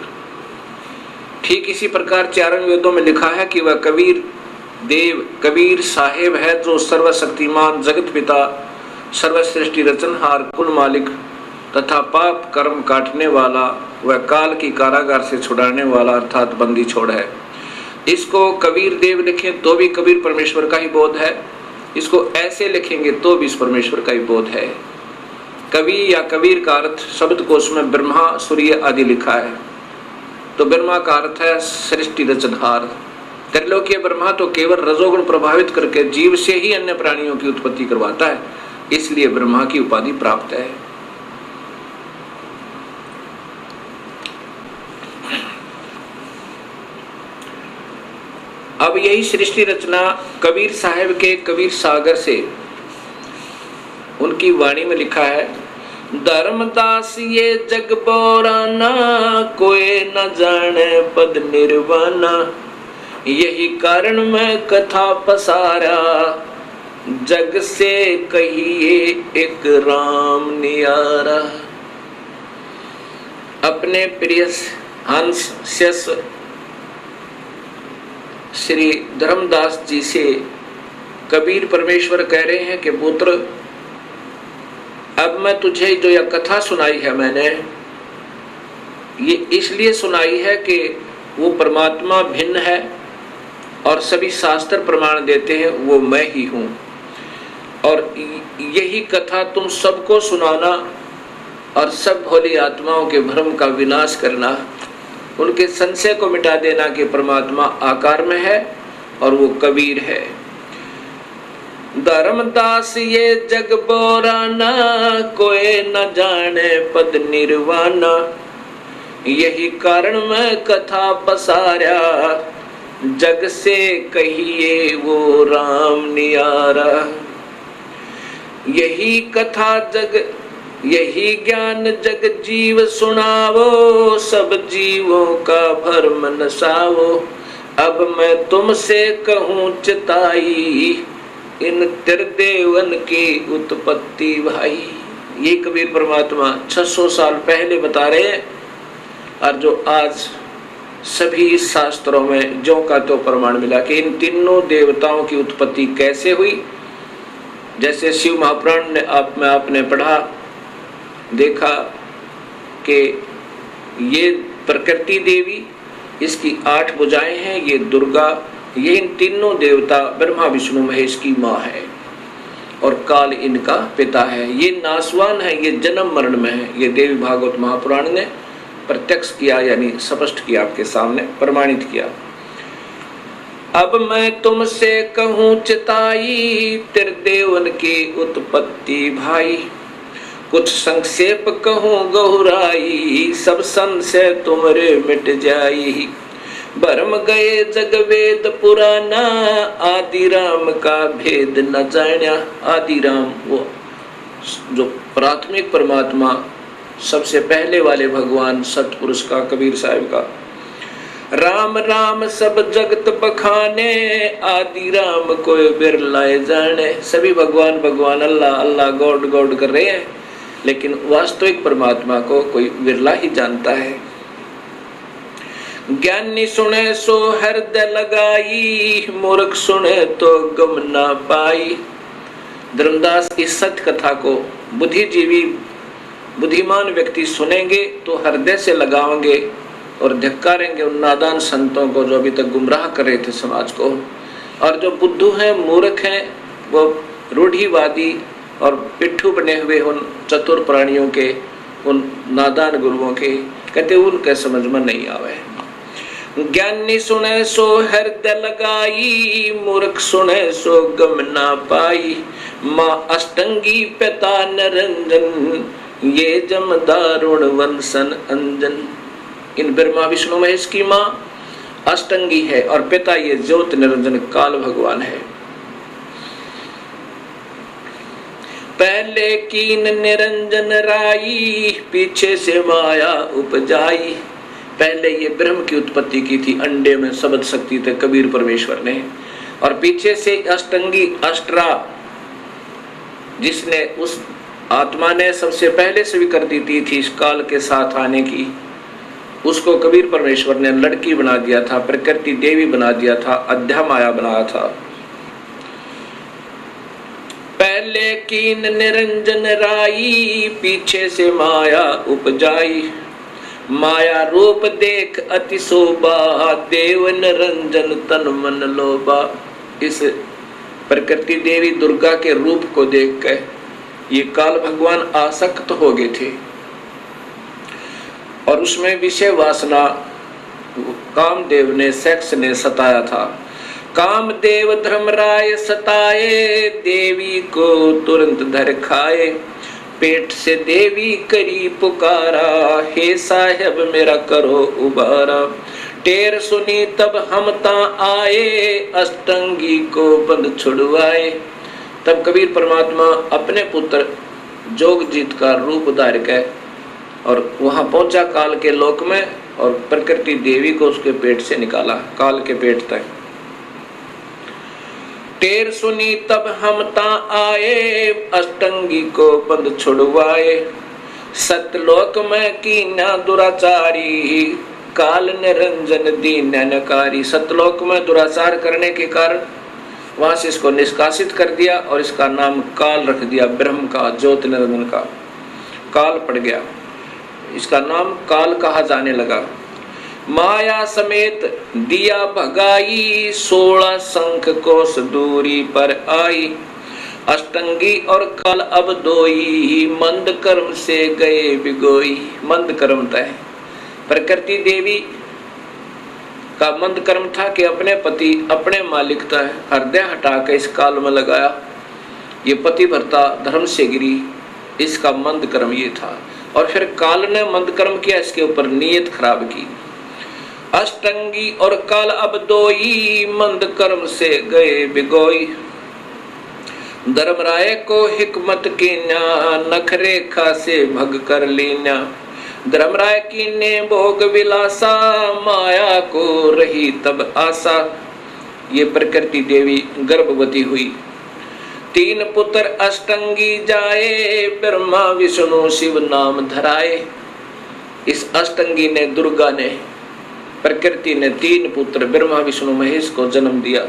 ठीक इसी प्रकार चारण वेदों में लिखा है कि वह कबीर देव कबीर साहेब है, जो सर्वशक्तिमान जगत पिता, सर्वश्रेष्ठी रचनहार, कुल मालिक तथा पाप कर्म काटने वाला, वह काल की कारागार से छुड़ाने वाला अर्थात बंदी छोड़ है। इसको कबीर देव लिखें तो भी कबीर परमेश्वर का ही बोध है, इसको ऐसे लिखेंगे तो भी इस परमेश्वर का ही बोध है। कवि या कबीर का अर्थ शब्द कोश में ब्रह्मा सूर्य आदि लिखा है, तो ब्रह्मा का अर्थ है सृष्टि रचनहार। त्रिलोकीय ब्रह्मा तो केवल रजोगुण प्रभावित करके जीव से ही अन्य प्राणियों की उत्पत्ति करवाता है, इसलिए ब्रह्मा की उपाधि प्राप्त है। अब यही सृष्टि रचना कबीर साहब के कबीर सागर से उनकी वाणी में लिखा है, धर्मदास ये जग बोराना, कोई न जाने पद निर्वाणा, यही कारण मैं कथा पसारा, जग से कहिए एक राम नियारा। अपने प्रिय हंस शिष श्री धर्मदास जी से कबीर परमेश्वर कह रहे हैं कि पुत्र, अब मैं तुझे जो यह कथा सुनाई है, मैंने ये इसलिए सुनाई है कि वो परमात्मा भिन्न है और सभी शास्त्र प्रमाण देते हैं वो मैं ही हूँ, और यही कथा तुम सबको सुनाना और सब भोली आत्माओं के भ्रम का विनाश करना, उनके संशय को मिटा देना कि परमात्मा आकार में है और वो कबीर है। धर्मदास ये जग बोराना, कोई न जाने पद निर्वाणा, यही कारण मैं कथा पसारा, जग से कहिए वो राम नियारा। यही कथा जग यही ज्ञान जग जीव सुनावो, सब जीवों का भरम नसावो, अब मैं तुमसे कहूँ चिताई, इन त्रिदेवन की उत्पत्ति भाई। ये कबीर परमात्मा 600 साल पहले बता रहे हैं, और जो आज सभी शास्त्रों में जो का तो प्रमाण मिला कि इन तीनों देवताओं की उत्पत्ति कैसे हुई। जैसे शिव महापुराण ने आपने पढ़ा, देखा कि ये प्रकृति देवी, इसकी 8 भुजाएं हैं, ये दुर्गा, ये इन तीनों देवता ब्रह्मा विष्णु महेश की माँ है और काल इनका पिता है। ये नासवान है, ये जन्म मरण में है। ये देवी भागवत महापुराण ने प्रत्यक्ष किया, यानी स्पष्ट किया, आपके सामने प्रमाणित किया। अब मैं तुमसे कहूँ चिताई, त्रिदेवन की उत्पत्ति भाई। कुछ संक्षेप कहूँ गहुराई, सब संशय तुमरे मिट जाई। भरम गए जग वेद पुराना, आदि राम का भेद न जान्या। आदि राम वो जो प्राथमिक परमात्मा, सबसे पहले वाले भगवान सतपुरुष का, कबीर साहिब का। राम राम सब जगत बखाने, आदि राम कोई बिरलाए जाने। सभी भगवान भगवान, अल्लाह अल्लाह, गॉड गॉड कर रहे हैं, लेकिन वास्तविक परमात्मा को कोई बिरला ही जानता है। ज्ञानी सुने सो हृदय लगाई, मूर्ख सुने तो गम ना पाई। धर्मदास इस सत्य कथा को बुद्धिजीवी बुद्धिमान व्यक्ति सुनेंगे तो हृदय से लगाएंगे और धिक्कारेंगे उन नादान संतों को जो अभी तक गुमराह कर रहे थे समाज को। और जो बुद्धू हैं, मूर्ख हैं, वो रूढ़िवादी और पिट्ठू बने हुए उन चतुर प्राणियों के, उन नादान गुरुओं के, कहते उनके समझ में नहीं आवे। ज्ञानी सुने सो हृदय लगाई, मूर्ख सुने सो गम ना पाई। माँ अष्टंगी पिता निरंजन, ये जम दारुण वंशन अंजन। इन ब्रह्मा विष्णु महेश की माँ अष्टंगी है और पिता ये ज्योत निरंजन काल भगवान है। पहले कीन निरंजन राई, पीछे से माया उपजाई। पहले ये ब्रह्म की उत्पत्ति की थी, अंडे में शब्द शक्ति थे कबीर परमेश्वर ने, और पीछे से अष्टंगी अष्टरा, जिसने उस आत्मा ने सबसे पहले स्वीकृति दी थी इस काल के साथ आने की, उसको कबीर परमेश्वर ने लड़की बना दिया था, प्रकृति देवी बना दिया था, अध्या माया बनाया था। पहले कीन निरंजन राई, पीछे से माया उपजाई। माया रूप देख अति शोभा, देव निरंजन तन मन लोभा। इस प्रकृति देवी दुर्गा के रूप को देख कर ये काल भगवान आसक्त हो गए थे और उसमें विषय वासना कामदेव ने, सेक्स ने सताया था। कामदेव धर्मराय सताए, देवी को तुरंत धर खाए। पेट से देवी करी पुकारा, हे साहेब मेरा करो उबारा। टेर सुनी तब हम ता आए, अष्टंगी को बंद छुड़वाए। तब कबीर परमात्मा अपने पुत्र जोगजीत का रूप धार के और वहां पहुंचा काल के लोक में, और प्रकृति देवी को उसके पेट से निकाला, काल के पेट तक। टेर सुनी तब हम ता आए, अष्टंगी को बंद छुड़वाए। सतलोक में कीना दुराचारी, काल निरंजन दीन नकारी। सतलोक में दुराचार करने के कारण वहां से इसको निष्कासित कर दिया और इसका नाम काल रख दिया, ब्रह्म का, ज्योत निरंजन का। काल पड़ गया, इसका नाम काल कहा जाने लगा। माया समेत दिया भगाई, 16 शंख कोस दूरी पर आई। अष्टंगी और काल अब दोई, मंद कर्म से गए बिगोई। मंद कर्म तय प्रकृति देवी का मंद कर्म था कि अपने पति, अपने मालिक तय हृदय हटा के इस काल में लगाया। ये पति भरता धर्म से गिरी, इसका मंद कर्म ये था। और फिर काल ने मंद कर्म किया, इसके ऊपर नीयत खराब की। अष्टंगी और काल अब दोई, मंद कर्म से गए बिगोई। धर्मराय को हिकमत कीन्या, नख रेखा से भग कर लीन्या। धर्मराय की ने भोग विलासा, माया को रही तब आशा। ये प्रकृति देवी गर्भवती हुई। 3 पुत्र अष्टंगी जाए, ब्रह्मा विष्णु शिव नाम धराए। इस अष्टंगी ने, दुर्गा ने प्रकृति ने 3 पुत्र ब्रह्मा विष्णु महेश को जन्म दिया।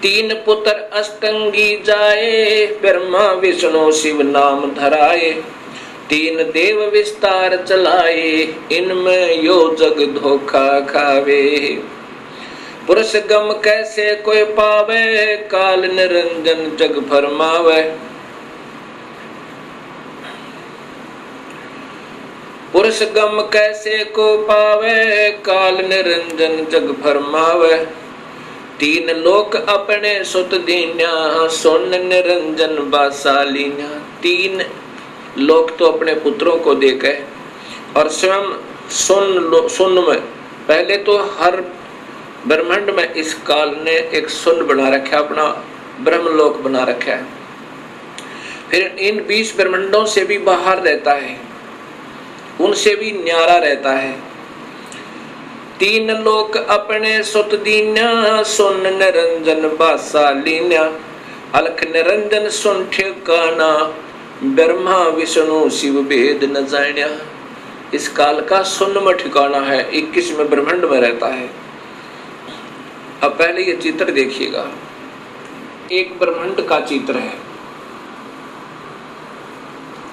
तीन पुत्र अष्टंगी जाए, ब्रह्मा विष्णु शिव नाम धराए। 3 देव विस्तार चलाए, इनमें यो जग धोखा खावे। पुरुष गम कैसे कोई पावे, काल निरंजन जग फरमावे। पुरुष गम कैसे को पावे, काल निरंजन जग फरमावे। 3 लोक अपने सुत दीन्या, सुन निरंजन बासालीन्या। 3 लोक तो अपने पुत्रों को देके और स्वयं सुन में, पहले तो हर ब्रह्मांड में इस काल ने एक सुन बना रखा, अपना ब्रह्मलोक बना रखा है। फिर इन 20 ब्रह्मांडों से भी बाहर रहता है, उनसे भी न्यारा रहता है। 3 लोक अपने सुत दीन्या, सुन निरंजन बासालीन्या। अलख निरंजन सुन ठिकाना, ब्रह्मा विष्णु शिव भेद न जान्या। इस काल का सुन में ठिकाना है, 21वें ब्रह्मांड में रहता है। अब पहले ये चित्र देखिएगा, एक ब्रह्मांड का चित्र है।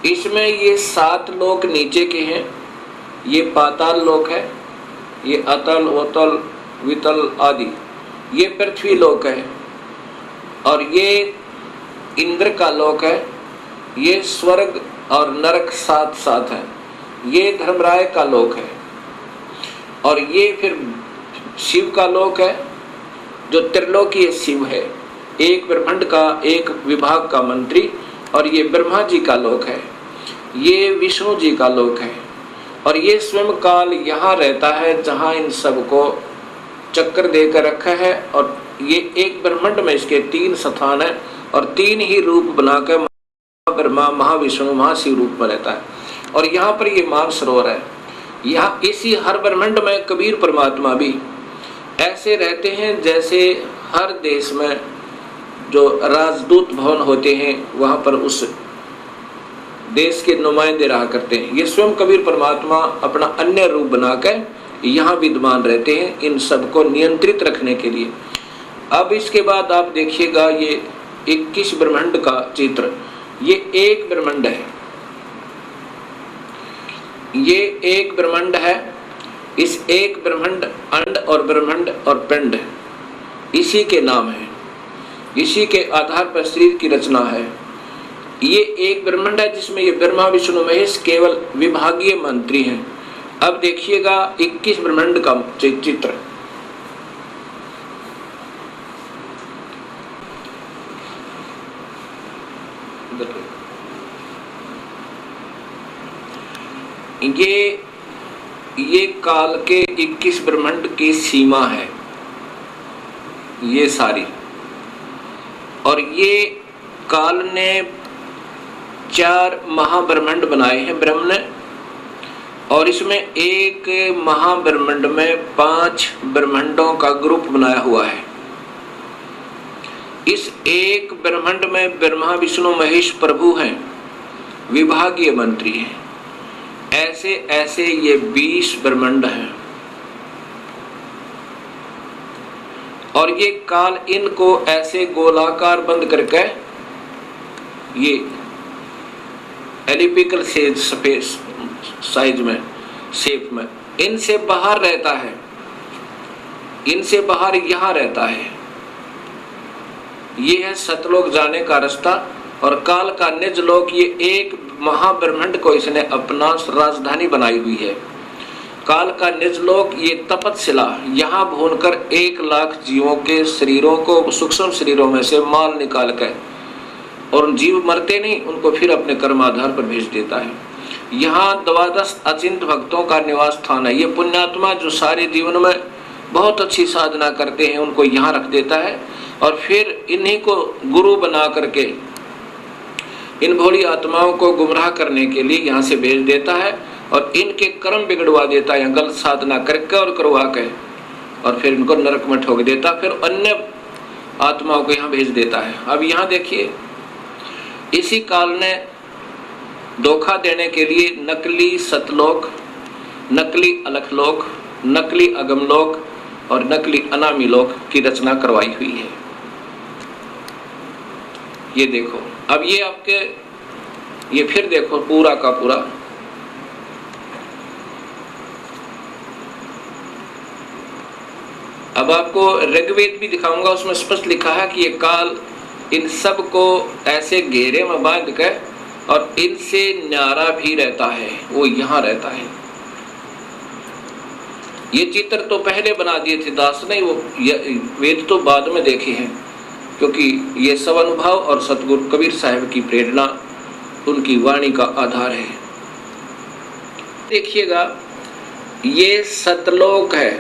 इसमें ये 7 लोक नीचे के हैं, ये पाताल लोक है, ये अतल वतल वितल आदि, ये पृथ्वी लोक है, और ये इंद्र का लोक है, ये स्वर्ग और नरक 7 है, ये धर्मराय का लोक है, और ये फिर शिव का लोक है जो त्रिलोकीय शिव है, एक ब्रह्मांड का एक विभाग का मंत्री, और ये ब्रह्मा जी का लोक है, ये विष्णु जी का लोक है, और ये स्वयं काल यहाँ रहता है जहाँ इन सबको चक्कर देकर रखा है। और ये एक ब्रह्मांड में इसके 3 स्थान है और 3 ही रूप बनाकर ब्रह्मा महाविष्णु महाशिव रूप में रहता है। और यहाँ पर ये मानसरोवर है, यहाँ इसी हर ब्रह्मांड में कबीर परमात्मा भी ऐसे रहते हैं जैसे हर देश में जो राजदूत भवन होते हैं वहां पर उस देश के नुमाइंदे रहा करते हैं। ये स्वयं कबीर परमात्मा अपना अन्य रूप बनाकर यहाँ विद्यमान रहते हैं इन सबको नियंत्रित रखने के लिए। अब इसके बाद आप देखिएगा ये 21 ब्रह्मांड का चित्र। ये एक ब्रह्मांड है, ये एक ब्रह्मांड है। इस एक ब्रह्मांड अंड और ब्रह्मांड और पिंड इसी के नाम है, इसी के आधार पर शरीर की रचना है। ये एक ब्रह्मांड है जिसमें ये ब्रह्मा विष्णु महेश केवल विभागीय मंत्री हैं। अब देखिएगा 21 ब्रह्मांड का चित्र। ये काल के 21 ब्रह्मांड की सीमा है ये सारी, और ये काल ने 4 महाब्रह्मांड बनाए हैं ब्रह्म ने, और इसमें एक महाब्रह्मांड में 5 ब्रह्मांडों का ग्रुप बनाया हुआ है। इस एक ब्रह्मांड में ब्रह्मा विष्णु महेश प्रभु हैं, विभागीय मंत्री हैं। ऐसे ऐसे ये 20 ब्रह्मांड हैं, और ये काल इनको ऐसे गोलाकार बंद करके ये एलिपिकल स्पेस साइज में शेप में इनसे बाहर रहता है, इनसे बाहर यहाँ रहता है। ये है सतलोक जाने का रास्ता, और काल का निज लोक ये एक महाब्रह्मांड को इसने अपना राजधानी बनाई हुई है। काल का निज लोक ये तपतशिला, यहाँ भूनकर 1 लाख जीवों के शरीरों को सूक्ष्म शरीरों में से माल निकाल कर, और जीव मरते नहीं उनको फिर अपने कर्म आधार पर भेज देता है। यहाँ 12 अचिंत भक्तों का निवास स्थान है। ये पुण्यात्मा जो सारे जीवन में बहुत अच्छी साधना करते हैं उनको यहाँ रख देता है, और फिर इन्हीं को गुरु बना करके इन भोली आत्माओं को गुमराह करने के लिए यहाँ से भेज देता है, और इनके कर्म बिगड़वा देता है गलत साधना करके और करवा के, और फिर इनको नरक में ठोक देता, फिर अन्य आत्माओं को यहाँ भेज देता है। अब यहाँ देखिए, इसी काल ने धोखा देने के लिए नकली सतलोक, नकली अलखलोक, नकली अगमलोक और नकली अनामी लोक की रचना करवाई हुई है। ये देखो, अब ये आपके, ये फिर देखो पूरा का पूरा, अब आपको ऋग्वेद भी दिखाऊंगा, उसमें स्पष्ट लिखा है कि ये काल इन सब को ऐसे घेरे में बांध कर और इनसे न्यारा भी रहता है, वो यहाँ रहता है। ये चित्र तो पहले बना दिए थे दास ने, वो वेद तो बाद में देखे हैं, क्योंकि ये सब अनुभव और सतगुरु कबीर साहब की प्रेरणा, उनकी वाणी का आधार है। देखिएगा, ये सतलोक है,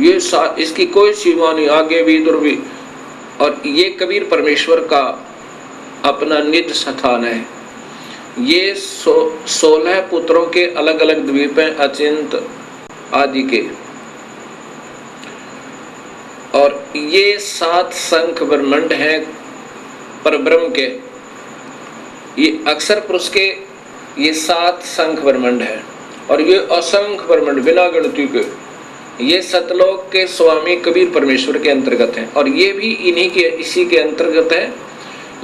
ये इसकी कोई सीमा नहीं, आगे भी इधर भी, और ये कबीर परमेश्वर का अपना निज स्थान है। ये 16 पुत्रों के अलग अलग द्वीपें, अचिंत आदि के, और ये 7 शंख ब्रह्मांड हैं परब्रह्म के, ये अक्षर पुरुष के ये 7 शंख ब्रह्मांड है, और ये असंख्य ब्रह्मांड बिना गिनती के, ये सतलोक के स्वामी कबीर परमेश्वर के अंतर्गत हैं, और ये भी इन्हीं के, इसी के अंतर्गत है।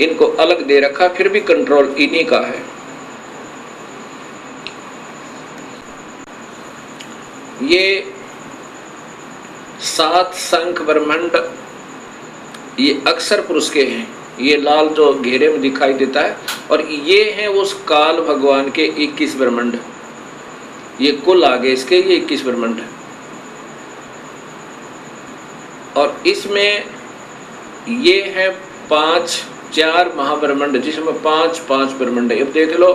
इनको अलग दे रखा, फिर भी कंट्रोल इन्हीं का है। ये 7 शंख ब्रह्मांड ये अक्षर पुरुष के हैं, ये लाल जो घेरे में दिखाई देता है, और ये हैं उस काल भगवान के 21 ब्रह्मांड, ये कुल आगे इसके ये 21 ब्रह्मांड है। और इसमें ये है 4 महाब्रह्मांड, जिसमें 5 ब्रह्मांड है। अब देख लो,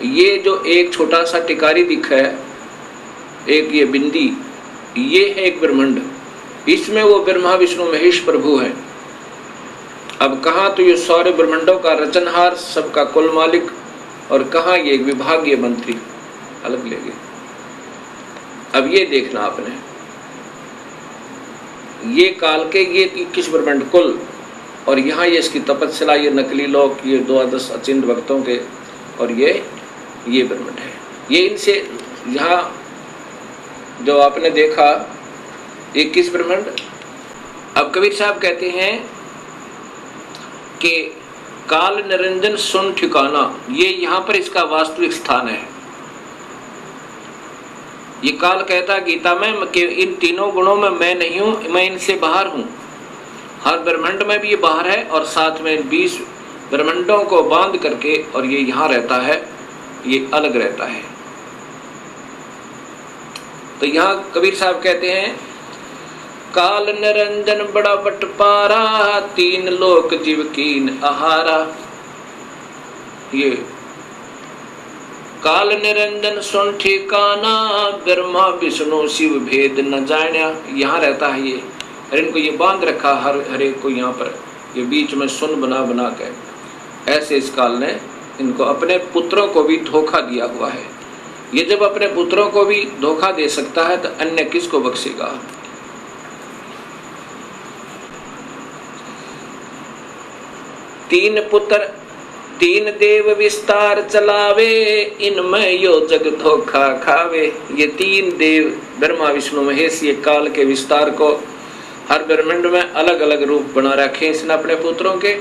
ये जो एक छोटा सा टिकारी दिखा है, एक ये बिंदी, ये है एक ब्रह्मांड, इसमें वो ब्रह्मा विष्णु महेश प्रभु हैं। अब कहाँ तो ये सारे ब्रह्मांडों का रचनहार, सबका कुल मालिक, और कहाँ ये एक विभागीय मंत्री अलग लेंगे। अब ये देखना आपने, ये काल के ये 21 ब्रह्मांड कुल, और यहाँ ये इसकी तपस्या, ये नकली लोक, ये 12 अचिंत भक्तों के, और ये ब्रह्मांड है। ये इनसे यहाँ जो आपने देखा 21 ब्रह्मांड। अब कबीर साहब कहते हैं कि काल निरंजन सुन ठिकाना, ये यहाँ पर इसका वास्तविक स्थान है। ये काल कहता है गीता में कि इन तीनों गुणों में मैं नहीं हूं, मैं इनसे बाहर हूं। हर ब्रह्मांड में भी ये बाहर है, और साथ में 20 ब्रह्मांडों को बांध करके, और ये यहाँ रहता है, ये अलग रहता है। तो यहाँ कबीर साहब कहते हैं, काल निरंजन बड़ा बटपारा, 3 लोक जीव कीन आहारा। ये काल निरंजन सुन ठिकाना, ब्रह्मा विष्णु शिव भेद न जान्या। यहाँ रहता है ये, और इनको ये बांध रखा हर एक को यहाँ पर, ये बीच में सुन बना बना के। ऐसे इस काल ने इनको अपने पुत्रों को भी धोखा दिया हुआ है। ये जब अपने पुत्रों को भी धोखा दे सकता है, तो अन्य किसको बख्शेगा। तीन पुत्र 3 देव विस्तार चलावे, इनमें यो जग धोखा खावे। ये 3 देव ब्रह्मा विष्णु महेश, ये काल के विस्तार को हर ब्रह्मांड में अलग अलग रूप बना रखे इसने अपने पुत्रों के,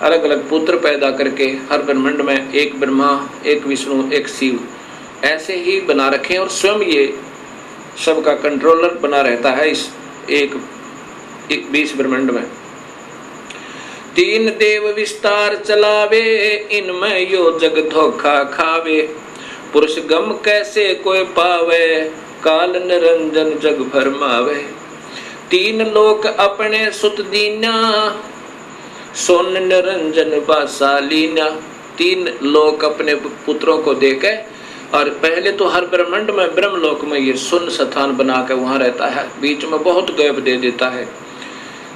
अलग अलग पुत्र पैदा करके हर ब्रह्मांड में एक ब्रह्मा, एक विष्णु, एक शिव, ऐसे ही बना रखे। और स्वयं ये सबका कंट्रोलर बना रहता है इस एक 20 ब्रह्मांड में। 3 देव विस्तार चलावे, इनमें यो जग धोखा खावे। पुरुष गम कैसे कोई पावे, काल निरंजन जग भरमावे। 3 लोक अपने सुत दीना, सोन निरंजन बासालीना। 3 लोक अपने पुत्रों को देके, और पहले तो हर ब्रह्मांड में ब्रह्मलोक में ये सुन स्थान बना के वहां रहता है, बीच में बहुत गैप दे देता है।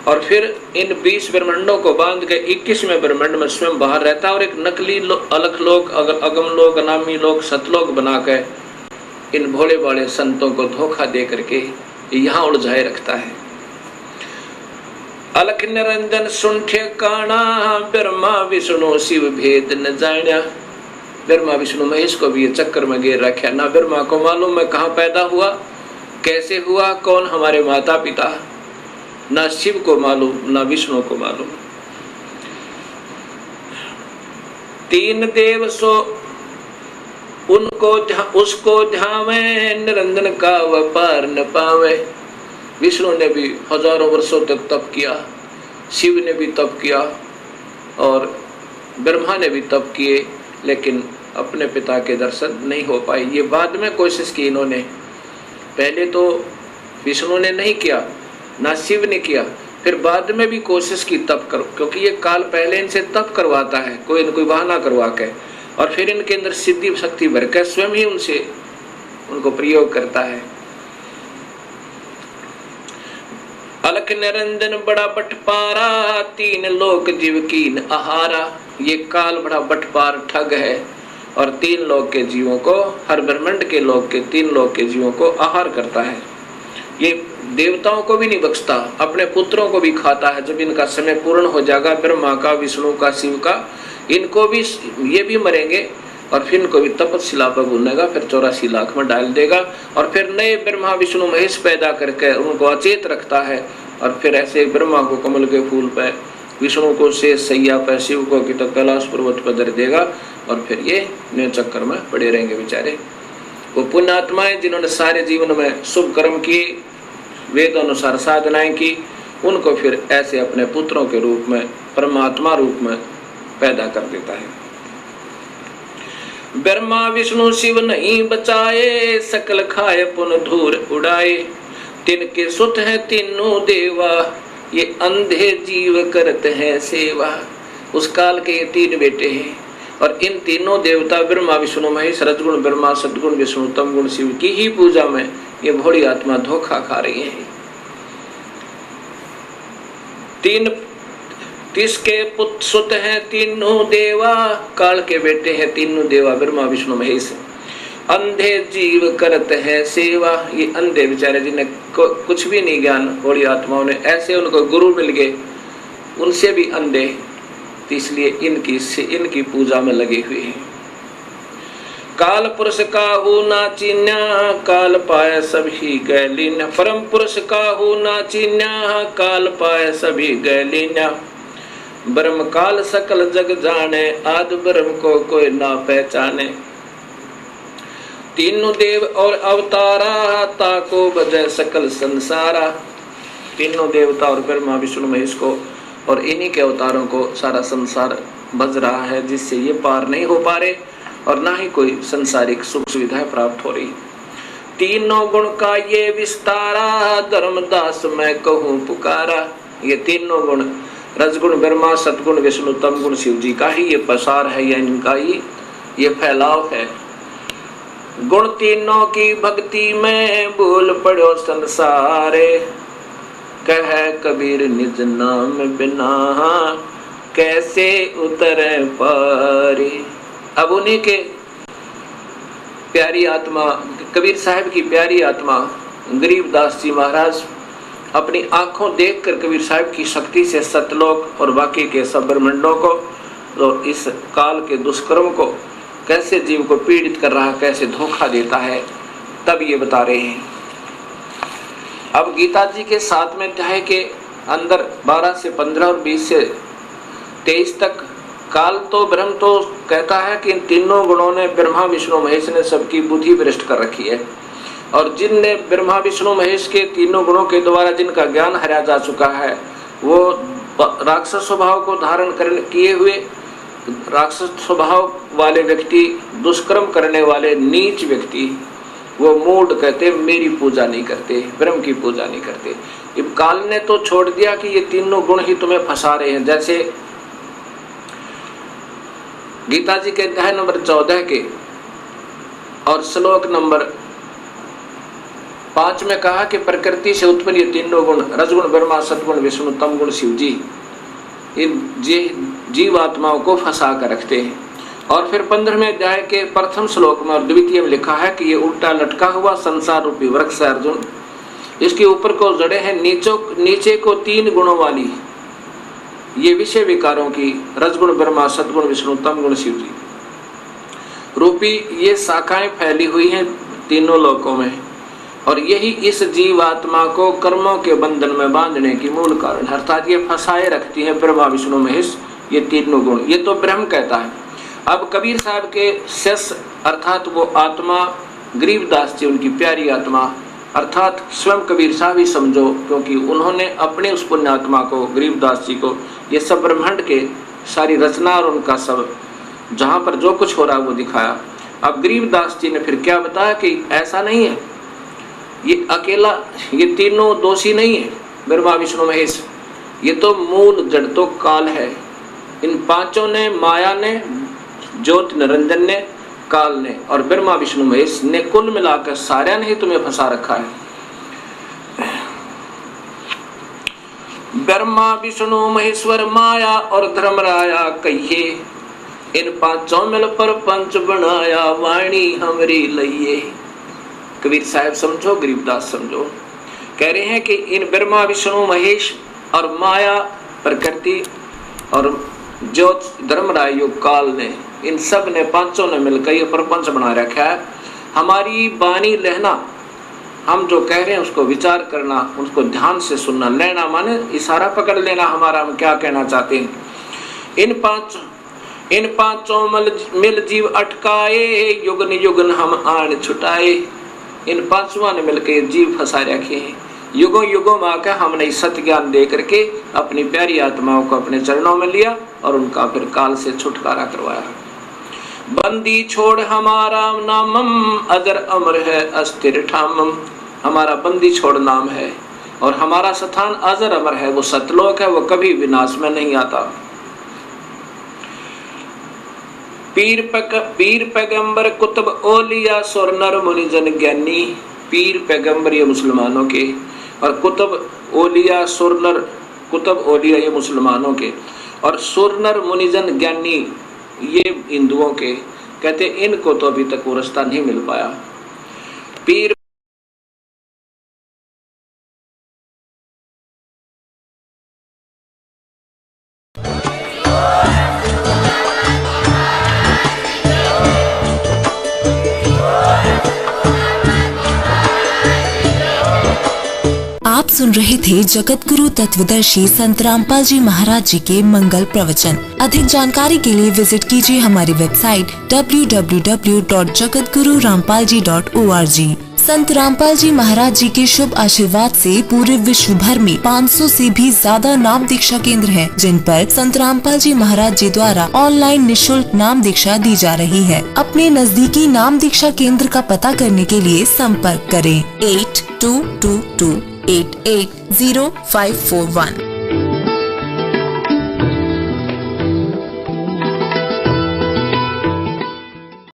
और फिर इन 20 ब्रह्मांडों को बांध के 21वें ब्रह्मांड में स्वयं बाहर रहता है, और एक नकली अलख लोक, अगम लोक, अनामी लोक, सतलोक बना के इन भोले भाले संतों को धोखा दे करके यहाँ उलझाए रखता है। अलख निरंजन सुन ठिकाना, ब्रह्मा विष्णु शिव भेद न जान्या। ब्रह्मा विष्णु महेश को भी ये चक्कर में घेर रखा। ना ब्रह्मा को मालूम मैं कहाँ पैदा हुआ, कैसे हुआ, कौन हमारे माता पिता, ना शिव को मालूम ना विष्णु को मालूम। तीन देव सो उनको उसको ध्यावे, निरंजन का व्यापार न पावे। विष्णु ने भी हजारों वर्षों तक तप किया, शिव ने भी तप किया और ब्रह्मा ने भी तप किए, लेकिन अपने पिता के दर्शन नहीं हो पाए। ये बाद में कोशिश की इन्होंने, पहले तो विष्णु ने नहीं किया ना शिव ने किया, फिर बाद में भी कोशिश की तप करो, क्योंकि ये काल पहले इनसे तप करवाता है कोई न कोई बहाना करवा के, और फिर इनके अंदर सिद्धि शक्ति भर कर स्वयं ही उनसे उनको प्रयोग करता है। अलख निरंजन बड़ा बटपारा, तीन लोक जीव कीन आहारा। ये काल बड़ा बटपार ठग है और तीन लोक के जीवों को, हर ब्रह्मांड के लोक के, तीन लोक के जीवों को आहार करता है। ये देवताओं को भी नहीं बख्शता, अपने पुत्रों को भी खाता है। जब इनका समय पूर्ण हो जाएगा, ब्रह्मा का, विष्णु का, शिव का, इनको भी, ये भी मरेंगे और फिर इनको भी तपस्या पर भूनेगा, फिर 84 लाख में डाल देगा और फिर नए ब्रह्मा विष्णु महेश पैदा करके उनको अचेत रखता है। और फिर ऐसे ब्रह्मा को कमल के फूल पे, विष्णु को शेष सैया पे, शिव को कि तो कैलाश पर्वत पर धर देगा और फिर ये नए चक्कर में पड़े रहेंगे बेचारे। वो पुण्यात्माएं जिन्होंने सारे जीवन में शुभ कर्म किए, वेद अनुसार साधनाएं की, उनको फिर ऐसे अपने पुत्रों के रूप में, परमात्मा रूप में पैदा कर देता है। ब्रह्मा विष्णु शिव नहीं बचाए, सकल खाए पुन धूर उड़ाए। तिनके सुत है तीनों देवा, ये अंधे जीव करते हैं सेवा। उस काल के ये तीन बेटे हैं और इन तीनों देवता ब्रह्मा विष्णु महेश, रजगुण ब्रह्मा, सद्गुण विष्णु, तमगुण शिव की ही पूजा में ये भोली आत्मा धोखा खा रही है। तिसके पुत्र सुत हैं तीनों देवा, काल के बेटे हैं तीनों देवा ब्रह्मा विष्णु महेश। अंधे जीव करते हैं सेवा, ये अंधे बेचारे जिन्हें कुछ भी नहीं ज्ञान, भोली आत्माओं ने ऐसे उनको गुरु मिल गए, उनसे भी अंधे, इसलिए इनकी पूजा में लगे हुए हैं। काल पुरुष काहू ना चिन्या, काल पाए सभी गैलीन्या। परम पुरुष काहू ना चिन्या, काल पाए सभी गैलीन्या। ब्रह्म काल सकल जग जाने, आदि ब्रह्म को कोई ना पहचाने। तीनों देव और अवतारा, ताको बजय सकल संसारा। तीनों देवता और ब्रह्मा विष्णु महेश को और इन्हीं के अवतारों को सारा संसार बज रहा है, जिससे ये पार नहीं हो पा रहे और ना ही कोई संसारिक सुख सुविधाएं प्राप्त हो रही। तीनों गुण का ये विस्तारा, धर्मदास मैं कहूँ पुकारा। ये तीनों गुण, रजगुण ब्रह्मा, सतगुण विष्णु, तमगुण शिव जी का ही ये पसार है, या इनका ही ये फैलाव है। गुण तीनों की भक्ति में भूल पड़ो संसारे, कह कबीर निज नाम बिना कैसे उतरे पारे। अब उन्हीं के प्यारी आत्मा, कबीर साहब की प्यारी आत्मा गरीबदास जी महाराज अपनी आंखों देखकर कबीर साहब की शक्ति से सतलोक और बाकी के सब ब्रह्मांडों को और इस काल के दुष्कर्म को कैसे जीव को पीड़ित कर रहा है, कैसे धोखा देता है, तब ये बता रहे हैं। अब गीता जी के 7वें अध्याय के अंदर 12 से 15 और 20 से 23 तक काल तो ब्रह्म तो कहता है कि इन तीनों गुणों ने, ब्रह्मा विष्णु महेश ने सबकी बुद्धि भ्रष्ट कर रखी है, और जिनने ब्रह्मा विष्णु महेश के तीनों गुणों के द्वारा जिनका ज्ञान हराया जा चुका है, वो राक्षस स्वभाव को धारण करने किए हुए राक्षस स्वभाव वाले व्यक्ति, दुष्कर्म करने वाले नीच व्यक्ति, वो मूढ़ कहते, मेरी पूजा नहीं करते, ब्रह्म की पूजा नहीं करते। अब काल ने तो छोड़ दिया कि ये तीनों गुण ही तुम्हें फंसा रहे हैं। जैसे गीता जी के अध्याय नंबर 14 के और श्लोक नंबर 5 में कहा कि प्रकृति से उत्पन्न ये तीनों गुण, रजगुण ब्रह्मा, सतगुण विष्णु, तमगुण शिव जी, इन जीवात्माओं को फंसा कर रखते हैं। और फिर 15वें अध्याय के प्रथम श्लोक में और द्वितीय में लिखा है कि ये उल्टा लटका हुआ संसार रूपी वृक्ष है अर्जुन, इसके ऊपर को जड़े हैं नीचे को 3 गुणों वाली ये विषय विकारों की, रजगुण ब्रह्मा, सतगुण विष्णु, तमगुण शिव जी। रूपी ये शाखाएं फैली हुई हैं तीनों लोकों में, और यही इस जीवात्मा को कर्मों के बंधन में बांधने की मूल कारण, अर्थात ये फंसाए रखती है ब्रह्मा विष्णु महेश, ये तीनों गुण। ये तो ब्रह्म कहता है। अब कबीर साहब के शिष्य अर्थात वो आत्मा गरीबदास जी, उनकी प्यारी आत्मा, अर्थात स्वयं कबीर साहब ही समझो, क्योंकि उन्होंने अपने उस पुण्यात्मा को, गरीबदास जी को, ये सब ब्रह्मांड के सारी रचना और उनका सब जहाँ पर जो कुछ हो रहा है वो दिखाया। अब गरीबदास जी ने फिर क्या बताया कि ऐसा नहीं है, ये अकेला, ये तीनों दोषी नहीं है ब्रह्मा विष्णु महेश, ये तो मूल जड़ तो काल है। इन पांचों ने, माया ने, ज्योति निरंजन ने, काल ने और ब्रह्मा विष्णु महेश ने, कुल मिलाकर सारे ने ही तुम्हें फंसा रखा है। ब्रह्मा विष्णु महेश्वर माया और धर्मराया कहिए, इन पांचों मिल पर पंच बनाया, वाणी हमरी लइए। कबीर साहब समझो, गरीबदास समझो। कह रहे हैं कि इन ब्रह्मा विष्णु महेश और माया प्रकृति और ज्योत धर्मराय योग काल ने, इन सब ने, पांचों ने मिलकर ये प्रपंच बना रखा है। हमारी बानी लेना, हम जो कह रहे हैं उसको विचार करना, उसको ध्यान से सुनना, लेना माने इशारा पकड़ लेना हमारा, हम क्या कहना चाहते हैं। इन पांचों मिल जीव अटकाए, युगन युगन हम आन छुटाए। इन पांचों ने मिलकर जीव फंसा रखे हैं, युगों युगों में आकर हमने सत्य ज्ञान दे करके अपनी प्यारी आत्माओं को अपने चरणों में लिया और उनका फिर काल से छुटकारा करवाया। बंदी छोड़ हमारा नामम, अजर अमर है अस्थिर ठामम। हमारा बंदी छोड़ नाम है और हमारा स्थान अजर अमर है, वो सतलोक है, वो कभी विनाश में नहीं आता। पीर पैगंबर कुतुब ओलिया सुर नर मुनिजन ज्ञानी। पीर पैगंबर ये मुसलमानों के, और कुतुब ओलिया सुर नर, कुतुब ओलिया ये मुसलमानों के, और सुर नर मुनिजन ज्ञानी ये हिंदुओं के। कहते इनको तो अभी तक वो रास्ता नहीं मिल पाया। पीर आप सुन रहे थे जगत गुरु तत्वदर्शी संत रामपाल जी महाराज जी के मंगल प्रवचन। अधिक जानकारी के लिए विजिट कीजिए हमारी वेबसाइट www.jagatgururampalji.org। संत रामपाल जी महाराज जी के शुभ आशीर्वाद से पूरे विश्व भर में 500 से भी ज्यादा नाम दीक्षा केंद्र हैं, जिन पर संत रामपाल जी महाराज जी द्वारा ऑनलाइन निशुल्क नाम दीक्षा दी जा रही है। अपने नजदीकी नाम दीक्षा केंद्र का पता करने के लिए संपर्क करें 8222880541।